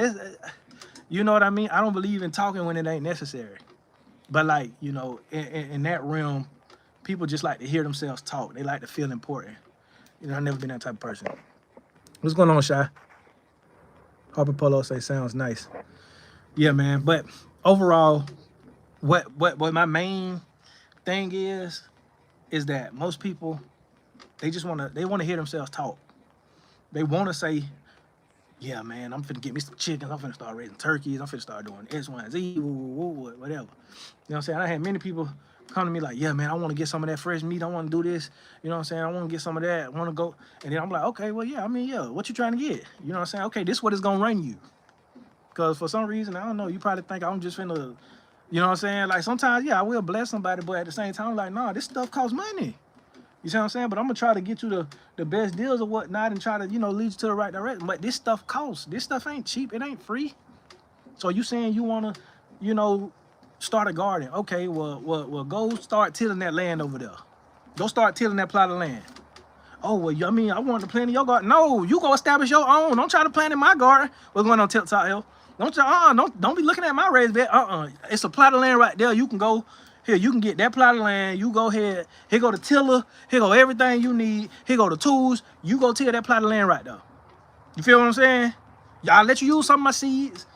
You know what I mean? I don't believe in talking when it ain't necessary. But like, you know, in that realm, people just like to hear themselves talk. They like to feel important. You know, I've never been that type of person. What's going on, Shy? Harper Polo say sounds nice. Yeah, man. But overall, what my main thing is that most people, they want to hear themselves talk. They want to say, yeah, man, I'm finna get me some chickens. I'm finna start raising turkeys. I'm finna start doing X, Y, and Z, whatever. You know what I'm saying? I had many people come to me like, yeah, man, I want to get some of that fresh meat. I want to do this. You know what I'm saying? I want to get some of that. I want to go. And then I'm like, okay, well, yeah, I mean, yeah, what you trying to get? You know what I'm saying? Okay, this is what it's going to run you. Because for some reason, I don't know, you probably think I'm just finna, you know what I'm saying? Like sometimes, yeah, I will bless somebody, but at the same time, I'm like, nah, this stuff costs money. You see what I'm saying? But I'm going to try to get you the best deals or whatnot and try to, you know, lead you to the right direction. But this stuff costs. This stuff ain't cheap. It ain't free. So you saying you want to, you know, start a garden. Okay, well, go start tilling that land over there. Go start tilling that plot of land. Oh, well, I mean, I want to plant in your garden. No, you go establish your own. Don't try to plant in my garden. What's going on, Tiltop Hill? Don't be looking at my raised bed. It's a plot of land right there. You can go here. You can get that plot of land. You go ahead. Here go the tiller. Here go everything you need. Here go the tools. You go till that plot of land right there. You feel what I'm saying? Y'all let you use some of my seeds.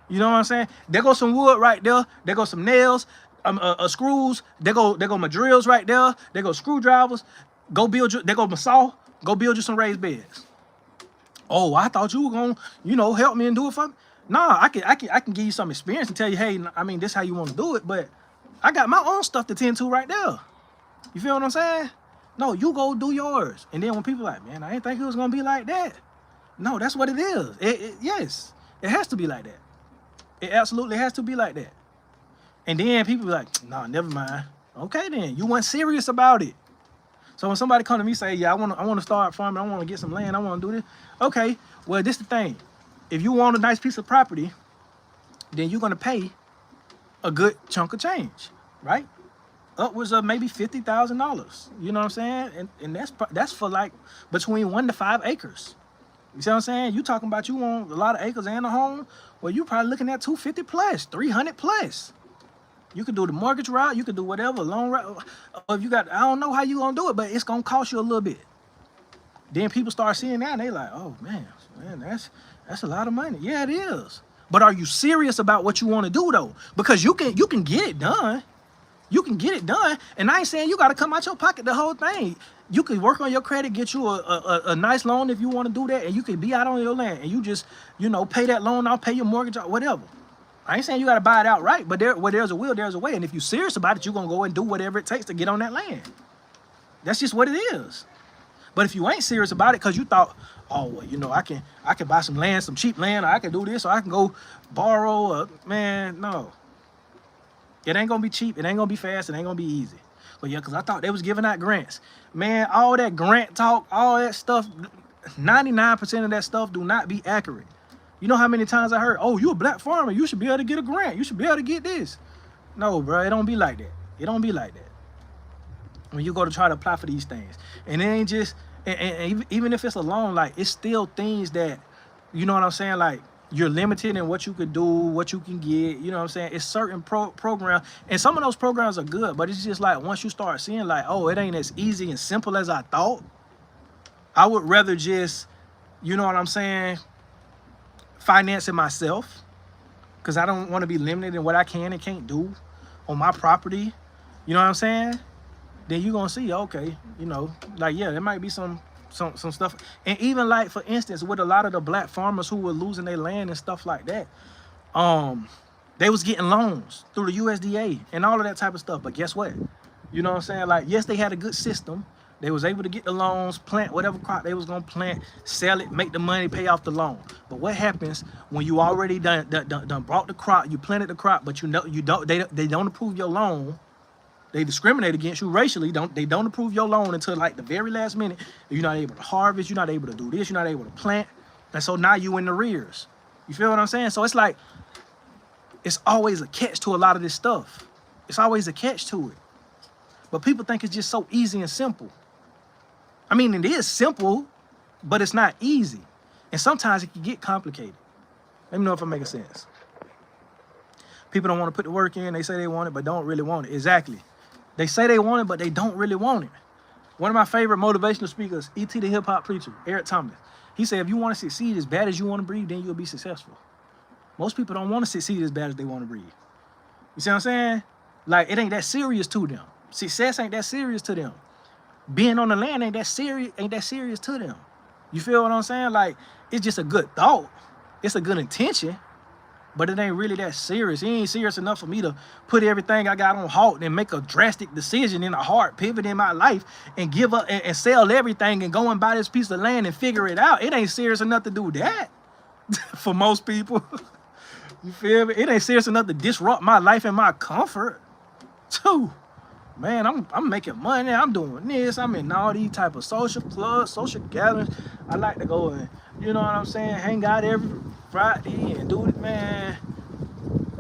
You know what I'm saying? There goes some wood right there. There goes some nails, screws. There go my drills right there. There go screwdrivers. Go build you. There go my saw. Go build you some raised beds. Oh, I thought you were gonna, you know, help me and do it for me. Nah, I can give you some experience and tell you, hey, I mean, this is how you want to do it, but I got my own stuff to tend to right there. You feel what I'm saying? No, you go do yours. And then when people are like, man, I didn't think it was gonna be like that. No, that's what it is. Yes, it has to be like that. It absolutely has to be like that. And then people be like, nah, never mind. Okay, then you weren't serious about it. So when somebody come to me say, yeah, I want to start farming, I want to get some land, I want to do this. Okay, well, this is the thing. If you want a nice piece of property, then you're gonna pay a good chunk of change, right? Upwards of maybe $50,000. You know what I'm saying? And that's for like between 1 to 5 acres. You see what I'm saying? You talking about you want a lot of acres and a home? Well, you probably looking at 250 plus, 300 plus. You could do the mortgage route, you could do whatever, loan route. If you got, I don't know how you gonna do it, but it's gonna cost you a little bit. Then people start seeing that and they like, oh man, that's a lot of money. Yeah, it is. But are you serious about what you want to do though? Because you can get it done. You can get it done. And I ain't saying you got to come out your pocket the whole thing. You can work on your credit, get you a nice loan if you want to do that, and you can be out on your land and you just, you know, pay that loan off, pay your mortgage off, whatever. I ain't saying you got to buy it outright, but where there's a will, there's a way. And if you're serious about it, you're going to go and do whatever it takes to get on that land. That's just what it is. But if you ain't serious about it because you thought, oh, well, you know, I can buy some land, some cheap land, or I can do this, or I can go borrow, man, no. It ain't going to be cheap, it ain't going to be fast, it ain't going to be easy. But yeah, because I thought they was giving out grants. Man, all that grant talk, all that stuff, 99% of that stuff do not be accurate. You know how many times I heard, oh, you a black farmer, you should be able to get a grant, you should be able to get this. No, bro, it don't be like that. It don't be like that. When you go to try to apply for these things. And it ain't just, and even if it's a loan, like, it's still things that, you know what I'm saying, like, you're limited in what you could do, what you can get, you know what I'm saying? It's certain programs, and some of those programs are good, but it's just like, once you start seeing like, oh, it ain't as easy and simple as I thought, I would rather just, you know what I'm saying, finance it myself, because I don't want to be limited in what I can and can't do on my property, you know what I'm saying? Then you're going to see, okay, you know, like, yeah, there might be some stuff. And even like, for instance, with a lot of the black farmers who were losing their land and stuff like that, they was getting loans through the USDA and all of that type of stuff. But guess what? You know what I'm saying? Like, yes, they had a good system. They was able to get the loans, plant whatever crop they was going to plant, sell it, make the money, pay off the loan. But what happens when you already done brought the crop, you planted the crop, but you know they don't approve your loan? They discriminate against you racially. They don't approve your loan until like the very last minute. You're not able to harvest. You're not able to do this. You're not able to plant. And so now you in the rears. You feel what I'm saying? So it's like, it's always a catch to a lot of this stuff. It's always a catch to it. But people think it's just so easy and simple. I mean, it is simple, but it's not easy. And sometimes it can get complicated. Let me know if I'm making sense. People don't want to put the work in. They say they want it, but don't really want it. Exactly. They say they want it, but they don't really want it. One of my favorite motivational speakers, E.T. the hip-hop preacher, Eric Thomas, he said, if you want to succeed as bad as you want to breathe, then you'll be successful. Most people don't want to succeed as bad as they want to breathe. You see what I'm saying? Like, it ain't that serious to them. Success ain't that serious to them. Being on the land ain't that serious to them. You feel what I'm saying? Like, it's just a good thought. It's a good intention. But it ain't really that serious. It ain't serious enough for me to put everything I got on halt and make a drastic decision in a hard pivot in my life and give up and sell everything and go and buy this piece of land and figure it out. It ain't serious enough to do that for most people. You feel me? It ain't serious enough to disrupt my life and my comfort. Too. Man, I'm making money. I'm doing this. I'm in all these type of social clubs, social gatherings. I like to go and, you know what I'm saying, hang out every Friday and do it, man.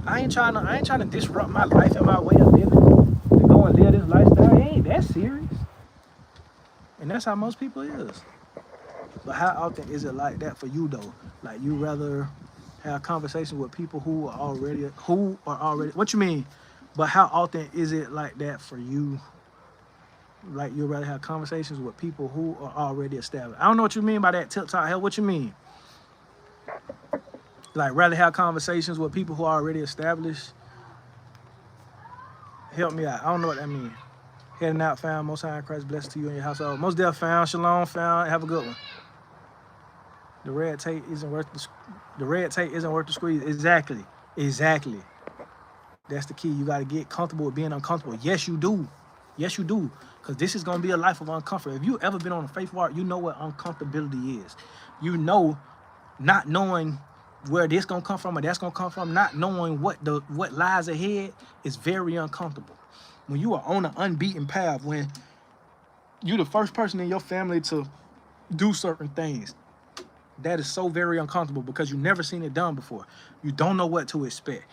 I ain't trying to disrupt my life and my way of living to go and live this lifestyle. It ain't that serious. And that's how most people is. But how often is it like that for you though? Like, you rather have conversations with people who are already what you mean? But how often is it like that for you? Like, you'd rather have conversations with people who are already established. I don't know what you mean by that, tip-top hell. What you mean? Like, rather have conversations with people who are already established? Help me out. I don't know what that means. Heading out, fam. Most high in Christ, blessed to you and your household. Most deaf, fam. Shalom, fam. Have a good one. The red tape isn't worth the squeeze. Exactly. Exactly. That's the key. You got to get comfortable with being uncomfortable. Yes, you do. Yes, you do. Because this is going to be a life of uncomfort. If you ever been on a faith walk, you know what uncomfortability is. You know, not knowing where this going to come from or that's going to come from, not knowing what lies ahead is very uncomfortable. when you are on an unbeaten path, when you're the first person in your family to do certain things, that is so very uncomfortable because you've never seen it done before. You don't know what to expect.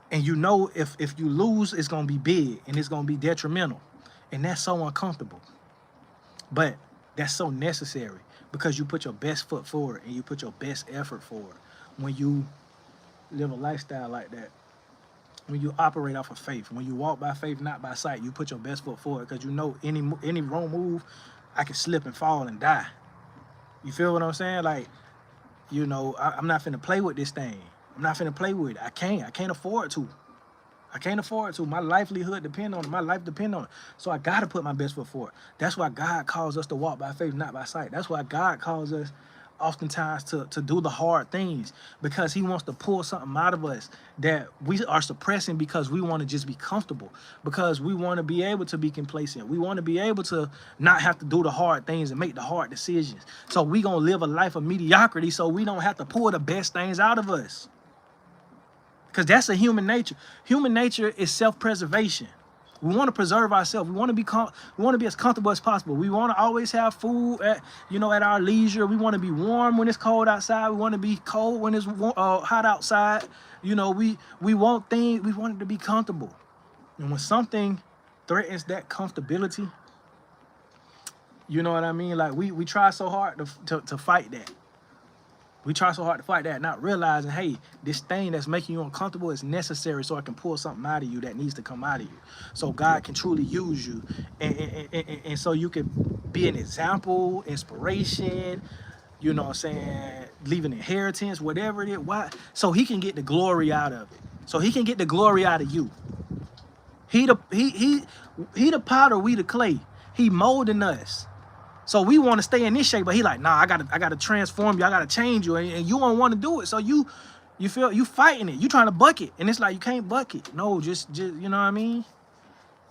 And you know if you lose, it's going to be big and it's going to be detrimental. And that's so uncomfortable. But that's so necessary because you put your best foot forward and you put your best effort forward when you live a lifestyle like that. When you operate off of faith, when you walk by faith, not by sight, you put your best foot forward because you know any wrong move, I can slip and fall and die. You feel what I'm saying? Like, you know, I'm not finna play with this thing. I'm not finna play with it. I can't afford to. I can't afford to. My livelihood depend on it. My life depend on it. So I gotta put my best foot forward. That's why God calls us to walk by faith, not by sight. That's why God calls us oftentimes to do the hard things, because he wants to pull something out of us that we are suppressing because we want to just be comfortable, because we want to be able to be complacent. We want to be able to not have to do the hard things and make the hard decisions. So we gonna live a life of mediocrity so we don't have to pull the best things out of us, because that's a human nature. Human nature is self-preservation. We want to preserve ourselves. We want to be as comfortable as possible. We want to always have food at our leisure. We want to be warm when it's cold outside. We want to be cold when it's hot outside. You know, we want things. We want it to be comfortable. And when something threatens that comfortability, you know what I mean? Like we try so hard to fight that. We try so hard to fight that, not realizing, hey, this thing that's making you uncomfortable is necessary so I can pull something out of you that needs to come out of you. So God can truly use you. And so you can be an example, inspiration, you know what I'm saying, leave an inheritance, whatever it is. Why? So he can get the glory out of it. So he can get the glory out of you. He the potter, we the clay. He molding us. So we want to stay in this shape, but he like, nah, I gotta transform you. I gotta change you, and you don't want to do it. So you feel you fighting it. You trying to buck it, and it's like you can't buck it. No, just you know what I mean.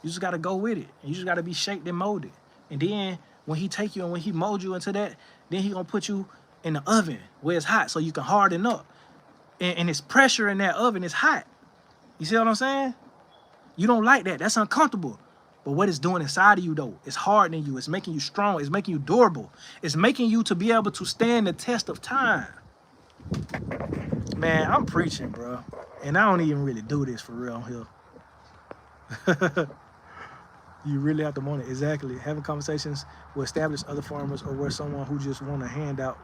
You just gotta go with it. You just gotta be shaped and molded. And then when he take you and when he mold you into that, then he gonna put you in the oven where it's hot, so you can harden up. And it's pressure in that oven. It's hot. You see what I'm saying? You don't like that. That's uncomfortable. But what it's doing inside of you, though, it's hardening you. It's making you strong. It's making you durable. It's making you to be able to stand the test of time. Man, I'm preaching, bro. And I don't even really do this for real here. You really have to want it. Exactly. Having conversations with established other farmers or with someone who just want to hand out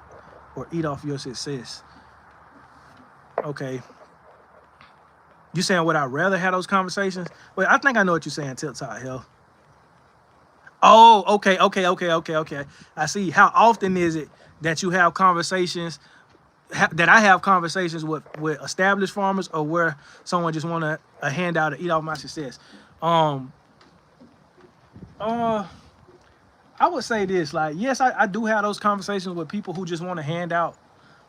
or eat off your success. Okay. You saying would I rather have those conversations? Well, I think I know what you're saying, Tip Top Health. Oh, okay. I see. How often is it that you have conversations, that I have conversations with established farmers, or where someone just want a handout to eat off my success? I would say this, like, yes, I do have those conversations with people who just want a handout.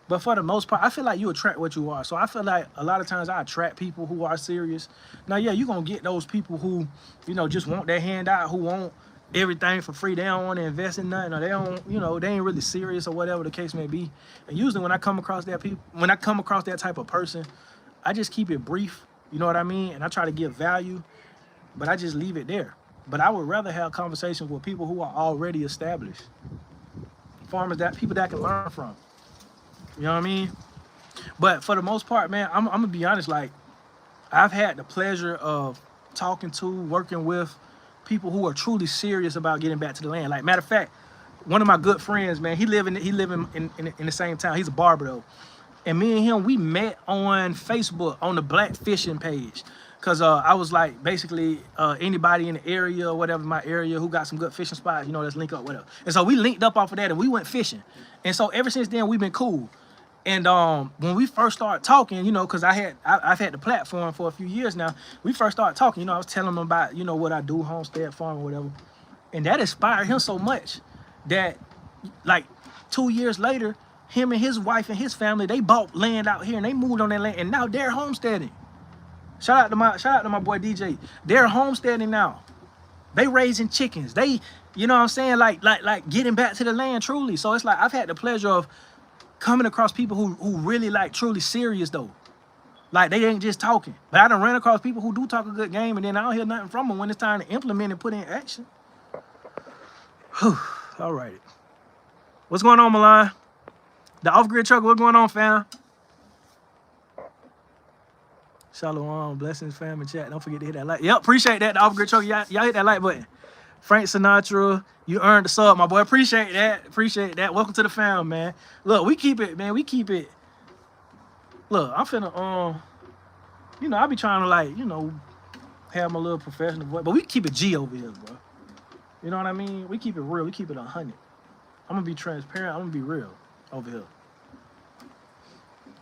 But for the most part, I feel like you attract what you are. So I feel like a lot of times I attract people who are serious. Now, yeah, you're going to get those people who, you know, just want their handout, who want everything for free. They don't want to invest in nothing, or they don't, you know, they ain't really serious, or whatever the case may be. And usually when I come across that type of person, I just keep it brief, you know what I mean? And I try to give value, but I just leave it there. But I would rather have conversations with people who are already established. Farmers, people that I can learn from. You know what I mean? But for the most part, man, I'm gonna be honest, like, I've had the pleasure of working with people who are truly serious about getting back to the land. Like, matter of fact, one of my good friends, man, he live in the same town. He's a barber though. And me and him, we met on Facebook on the Black Fishing page. Cause I was like, basically, anybody in the area or whatever, my area, who got some good fishing spots, you know, let's link up, whatever. And so we linked up off of that and we went fishing. And so ever since then, we've been cool. And when we first started talking, you know, cause I've had the platform for a few years now. We first started talking, you know, I was telling him about, you know, what I do, homestead, farm, or whatever. And that inspired him so much that, like, 2 years later, him and his wife and his family, they bought land out here and they moved on that land, and now they're homesteading. Shout out to my boy DJ. They're homesteading now. They raising chickens. They, you know what I'm saying? Like getting back to the land truly. So it's like I've had the pleasure of coming across people who really like truly serious though. Like, they ain't just talking. But I done ran across people who do talk a good game, and then I don't hear nothing from them when it's time to implement and put in action. Whew. All right. What's going on, Milan? The off-grid truck, what's going on, fam? Shalom, blessings, fam, and chat. Don't forget to hit that like. Yep, appreciate that, the off-grid truck. Y'all hit that like button. Frank Sinatra, you earned the sub, my boy. Appreciate that. Appreciate that. Welcome to the fam, man. Look, we keep it, man. We keep it. Look, I'm finna, you know, I be trying to, like, you know, have my little professional voice, but we keep it G over here, bro. You know what I mean? We keep it real. We keep it 100. I'm gonna be transparent. I'm gonna be real over here.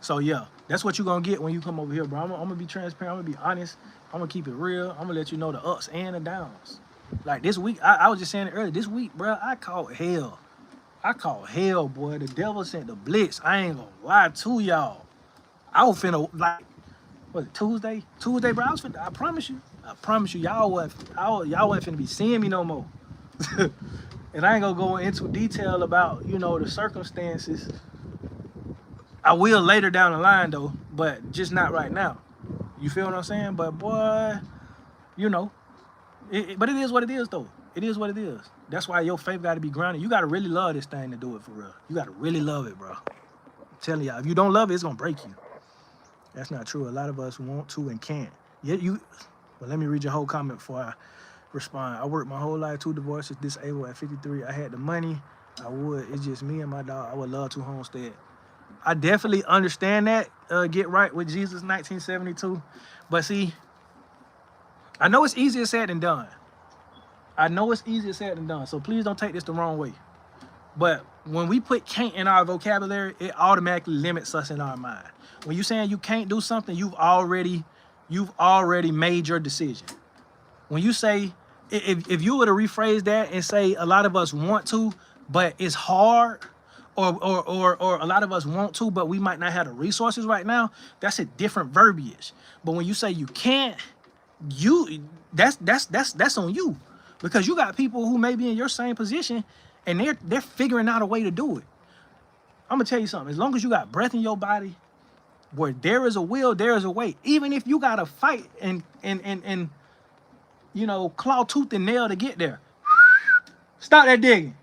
So yeah, that's what you're gonna get when you come over here, bro. I'm gonna be transparent. I'm gonna be honest. I'm gonna keep it real. I'm gonna let you know the ups and the downs. Like this week, I was just saying it earlier. This week, bro, I caught hell. I caught hell, boy. The devil sent the blitz. I ain't gonna lie to y'all. I was finna, like, was it Tuesday? Tuesday, bro. I was finna, I promise you, y'all wasn't finna be seeing me no more. And I ain't gonna go into detail about, you know, the circumstances. I will later down the line though, but just not right now. You feel what I'm saying? But boy, you know, but it is what it is though. It is what it is. That's why your faith got to be grounded. You got to really love this thing to do it for real. You got to really love it, bro. I'm telling y'all, if you don't love it, it's gonna break you. That's not true. A lot of us want to and can't. Yet well, let me read your whole comment before I respond. I worked my whole life, 2 divorces, disabled at 53. I had the money. I would. It's just me and my dog. I would love to homestead. I definitely understand that. Get right with Jesus, 1972. But see, I know it's easier said than done. I know it's easier said than done. So please don't take this the wrong way. But when we put can't in our vocabulary, it automatically limits us in our mind. When you're saying you can't do something, you've already made your decision. When you say, if you were to rephrase that and say a lot of us want to, but it's hard, or a lot of us want to, but we might not have the resources right now, that's a different verbiage. But when you say you can't, that's on you. Because you got people who may be in your same position and they're figuring out a way to do it. I'm gonna tell you something. As long as you got breath in your body, where there is a will, there is a way. Even if you gotta fight and you know, claw tooth and nail to get there. Stop that digging.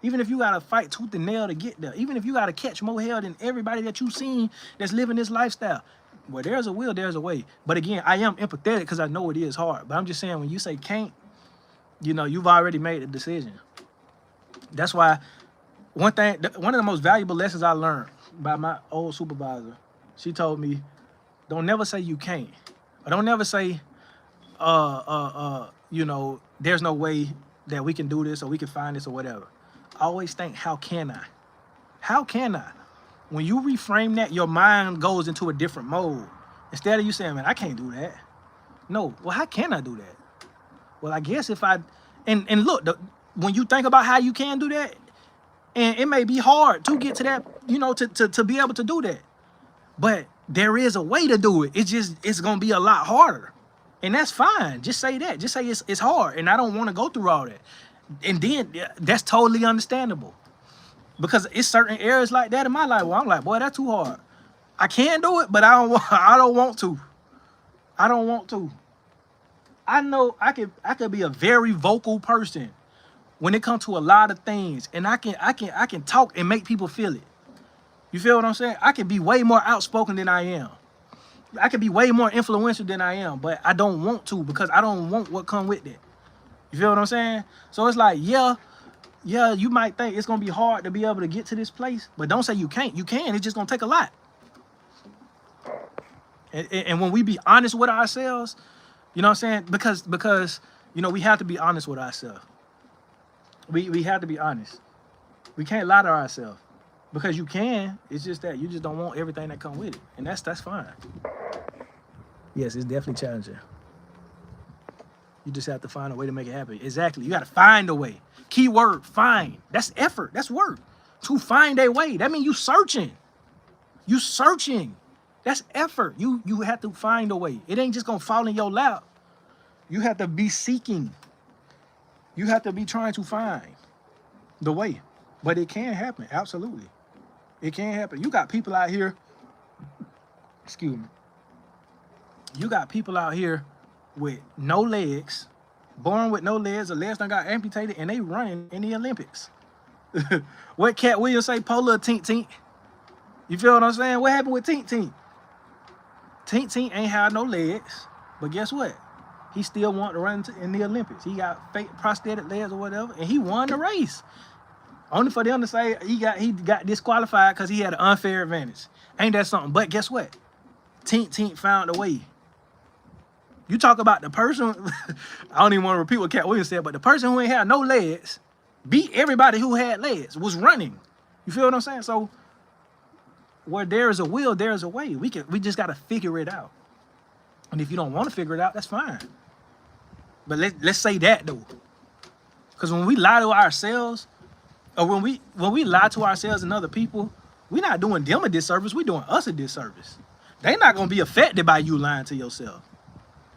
Even if you gotta fight tooth and nail to get there. Even if you gotta catch more hell than everybody that you've seen that's living this lifestyle. Where there's a will, there's a way. But again, I am empathetic because I know it is hard. But I'm just saying, when you say can't, you know, you've already made a decision. That's why one of the most valuable lessons I learned by my old supervisor, she told me, don't never say you can't. Or don't never say, you know, there's no way that we can do this or we can find this or whatever. Always think, how can I? How can I? When you reframe that, your mind goes into a different mode. Instead of you saying, man, I can't do that. No, well, how can I do that? Well, I guess if I, and look, when you think about how you can do that, and it may be hard to get to that, you know, to be able to do that. But there is a way to do it. It's going to be a lot harder. And that's fine. Just say that. Just say it's hard. And I don't want to go through all that. And then that's totally understandable. Because it's certain areas like that in my life where I'm like, boy, that's too hard. I can do it, but I don't want to. I don't want to. I know I could be a very vocal person when it comes to a lot of things, and I can talk and make people feel it. You feel what I'm saying? I can be way more outspoken than I am. I can be way more influential than I am, but I don't want to because I don't want what come with it. You feel what I'm saying? So it's like, yeah, you might think it's gonna be hard to be able to get to this place, but don't say you can't. You can. It's just gonna take a lot. And when we be honest with ourselves, you know what I'm saying? Because you know, we have to be honest with ourselves. We have to be honest. We can't lie to ourselves. Because you can, it's just that you just don't want everything that come with it. And that's fine. Yes, it's definitely challenging. You just have to find a way to make it happen. Exactly. You got to find a way. Key word, find. That's effort. That's work. To find a way. That means you searching. You searching. That's effort. You have to find a way. It ain't just going to fall in your lap. You have to be seeking. You have to be trying to find the way. But it can happen. Absolutely. It can happen. You got people out here excuse me, you got people out here with no legs, born with no legs, or legs done got amputated, and they running in the Olympics. What Cat Williams say? Polar Tink Tink. You feel what I'm saying? What happened with Tink Tink? Tink Tink ain't had no legs, but guess what? He still wanted to run in the Olympics. He got fake prosthetic legs or whatever, and he won the race. Only for them to say he got disqualified because he had an unfair advantage. Ain't that something? But guess what? Tink Tink found a way. You talk about the person, I don't even want to repeat what Cat Williams said, but the person who ain't had no legs beat everybody who had legs, was running. You feel what I'm saying? So where there is a will, there is a way. We just got to figure it out. And if you don't want to figure it out, that's fine. But let's say that though. Because when we lie to ourselves, or when we lie to ourselves and other people, we're not doing them a disservice, we're doing us a disservice. They're not going to be affected by you lying to yourself.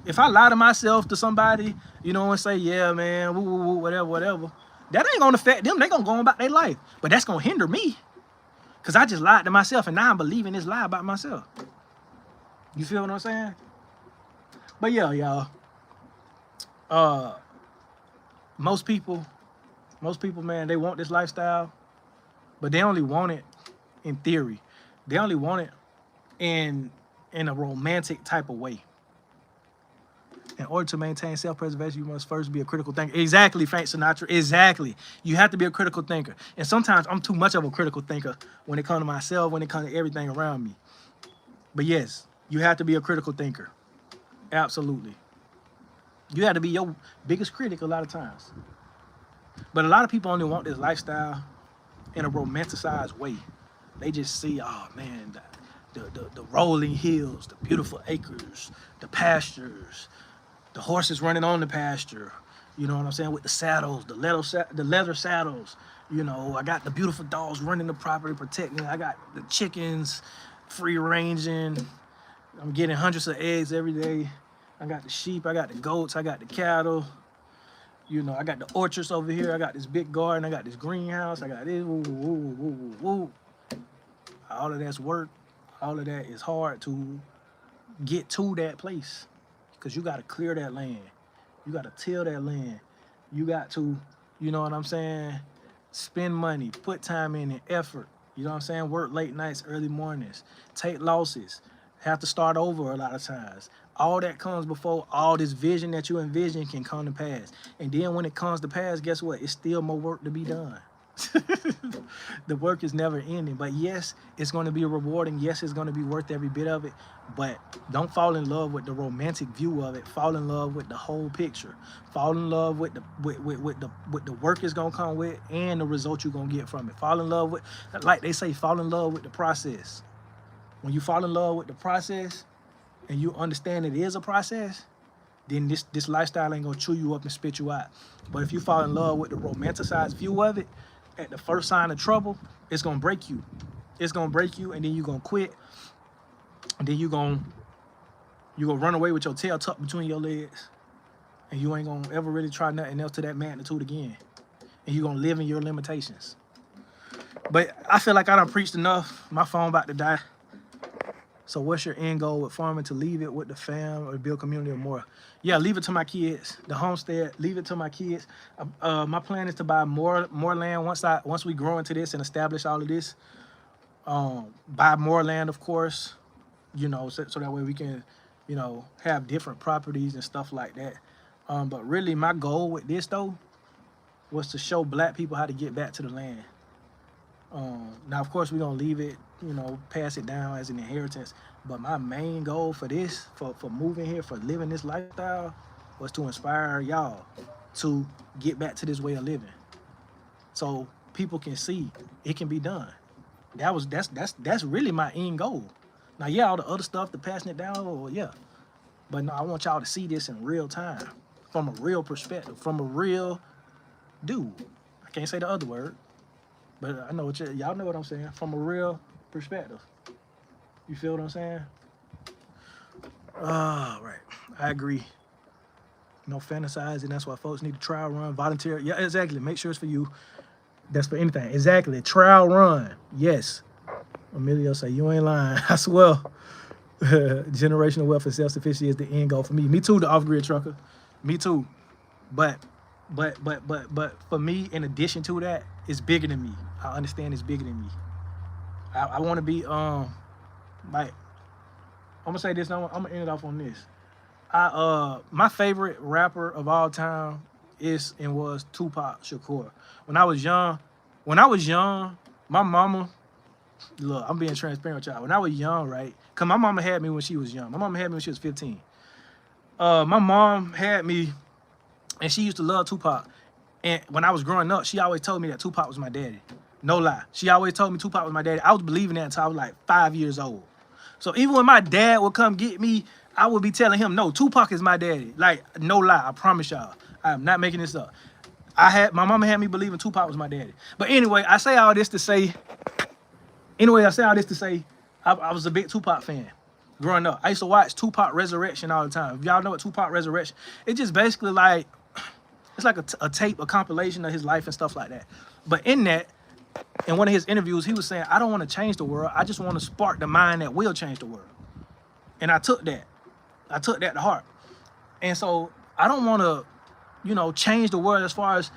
If I lie to myself to somebody, you know, and say, yeah, man, woo, woo, woo, whatever, whatever, that ain't going to affect them. They're going to go on about their life. But that's going to hinder me. Because I just lied to myself, and now I'm believing this lie about myself. You feel what I'm saying? But yeah, y'all. Most people, man, they want this lifestyle, but they only want it in theory. They only want it in a romantic type of way. In order to maintain self-preservation, you must first be a critical thinker. Exactly, Frank Sinatra. Exactly. You have to be a critical thinker. And sometimes I'm too much of a critical thinker when it comes to myself, when it comes to everything around me. But yes, you have to be a critical thinker. Absolutely. You have to be your biggest critic a lot of times. But a lot of people only want this lifestyle in a romanticized way. They just see, oh man, the rolling hills, the beautiful acres, the pastures, the horses running on the pasture, you know what I'm saying, with the saddles, the leather saddles. You know, I got the beautiful dogs running the property, protecting. I got the chickens free ranging. I'm getting hundreds of eggs every day. I got the sheep, I got the goats, I got the cattle. You know, I got the orchards over here. I got this big garden. I got this greenhouse. I got this. Woo, woo, woo, woo. All of that's work. All of that is hard to get to that place. Because you got to clear that land. You got to till that land. You got to, you know what I'm saying, spend money, put time in and effort. You know what I'm saying? Work late nights, early mornings, take losses, have to start over a lot of times. All that comes before all this vision that you envision can come to pass. And then when it comes to pass, guess what? It's still more work to be done. The work is never ending. But yes, it's going to be rewarding. Yes, it's going to be worth every bit of it. But don't fall in love with the romantic view of it. Fall in love with the whole picture. Fall in love with the work it's going to come with and the result you're going to get from it. Fall in love with, like they say, fall in love with the process. When you fall in love with the process and you understand it is a process, then this lifestyle ain't going to chew you up and spit you out. But if you fall in love with the romanticized view of it, at the first sign of trouble, it's going to break you. It's going to break you, and then you're going to quit. And then you're going to run away with your tail tucked between your legs. And you ain't going to ever really try nothing else to that magnitude again. And you're going to live in your limitations. But I feel like I done preached enough. My phone about to die. So what's your end goal with farming? To leave it with the fam or build community or more? Yeah, leave it to my kids. The homestead, leave it to my kids. My plan is to buy more land once we grow into this and establish all of this. Buy more land, of course, you know, so that way we can, you know, have different properties and stuff like that. But really my goal with this though was to show black people how to get back to the land. Now, of course, we're going to leave it, you know, pass it down as an inheritance. But my main goal for this, for moving here, for living this lifestyle, was to inspire y'all to get back to this way of living. So people can see it can be done. That's really my end goal. Now, yeah, all the other stuff, the passing it down, well, yeah. But no, I want y'all to see this in real time, from a real perspective, from a real dude. I can't say the other word. But I know what y'all know what I'm saying, from a real perspective. You feel what I'm saying? Right. I agree. No fantasizing. That's why folks need to trial run, volunteer. Yeah, exactly. Make sure it's for you. That's for anything. Exactly. Trial run. Yes. Emilio say, you ain't lying. I swear. Generational wealth and self-sufficiency is the end goal for me. Me too, the off-grid trucker. Me too. But for me, in addition to that, it's bigger than me. I understand it's bigger than me. I want to be like, I'm gonna say this. I'm gonna end it off on this. My favorite rapper of all time is and was Tupac Shakur. When I was young, my mama, look, I'm being transparent with y'all. When I was young, right? Cause my mama had me when she was young. My mama had me when she was 15. My mom had me, and she used to love Tupac. And when I was growing up, she always told me that Tupac was my daddy. No lie. She always told me Tupac was my daddy. I was believing that until I was like 5 years old. So even when my dad would come get me, I would be telling him, no, Tupac is my daddy. Like, no lie, I promise y'all. I am not making this up. My mama had me believing Tupac was my daddy. But anyway, I say all this to say, I was a big Tupac fan growing up. I used to watch Tupac Resurrection all the time. If y'all know what Tupac Resurrection, it's just basically like, it's like a tape, a compilation of his life and stuff like that. But in that, in one of his interviews, he was saying, I don't want to change the world. I just want to spark the mind that will change the world. And I took that. I took that to heart. And so I don't want to, change the world as far as,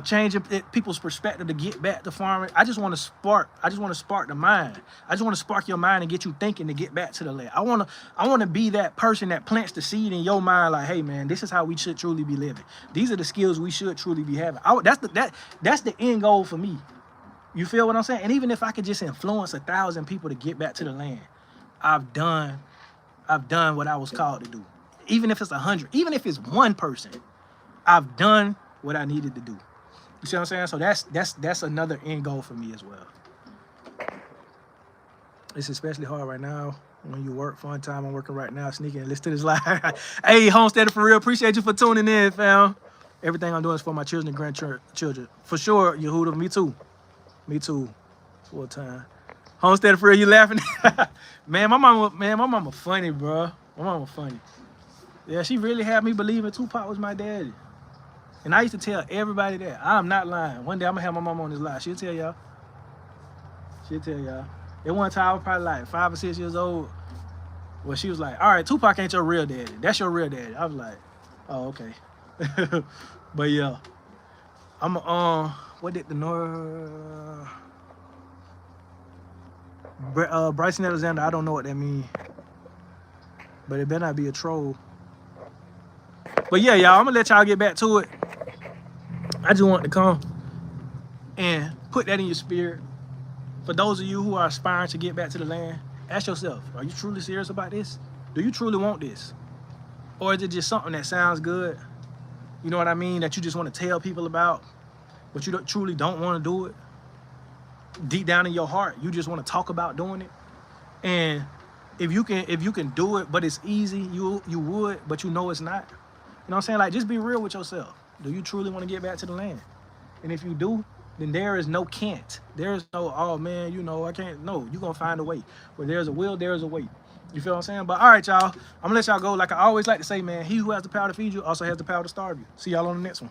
changing people's perspective to get back to farming. I just want to spark the mind. I just want to spark your mind and get you thinking to get back to the land. I want to be that person that plants the seed in your mind, like, hey man, this is how we should truly be living. These are the skills we should truly be having. That's the end goal for me. You feel what I'm saying? And even if I could just influence 1,000 people to get back to the land, I've done what I was called to do. Even if it's 100, even if it's one person, I've done what I needed to do. You see what I'm saying? So that's another end goal for me as well. It's especially hard right now when you work. Fun time. I'm working right now, sneaking and listen to this live. Hey, Homesteader for real. Appreciate you for tuning in, fam. Everything I'm doing is for my children and grandchildren. For sure, Yehuda. Me too. Me too. Full time. Homesteader for real. You laughing? Man, my mama funny, bro. My mama funny. Yeah, she really had me believing Tupac was my daddy. And I used to tell everybody that. I'm not lying. One day I'm gonna have my mama on this live. She'll tell y'all. At one time I was probably like 5 or 6 years old. Well, she was like, all right, Tupac ain't your real daddy. That's your real daddy. I was like, oh, okay. But yeah. I'm what did the Bryson Alexander, I don't know what that means. But it better not be a troll. But yeah, y'all, I'm gonna let y'all get back to it. I just want to come and put that in your spirit. For those of you who are aspiring to get back to the land, ask yourself, are you truly serious about this? Do you truly want this? Or is it just something that sounds good? You know what I mean? That you just want to tell people about, but you truly don't want to do it? Deep down in your heart, you just want to talk about doing it. And if you can do it, but it's easy, you would, but you know it's not. You know what I'm saying? Like, just be real with yourself. Do you truly want to get back to the land? And if you do, then there is no can't. There is no, oh man, I can't. No, you're going to find a way. Where there's a will, there is a way. You feel what I'm saying? But all right, y'all, I'm going to let y'all go. Like I always like to say, man, he who has the power to feed you also has the power to starve you. See y'all on the next one.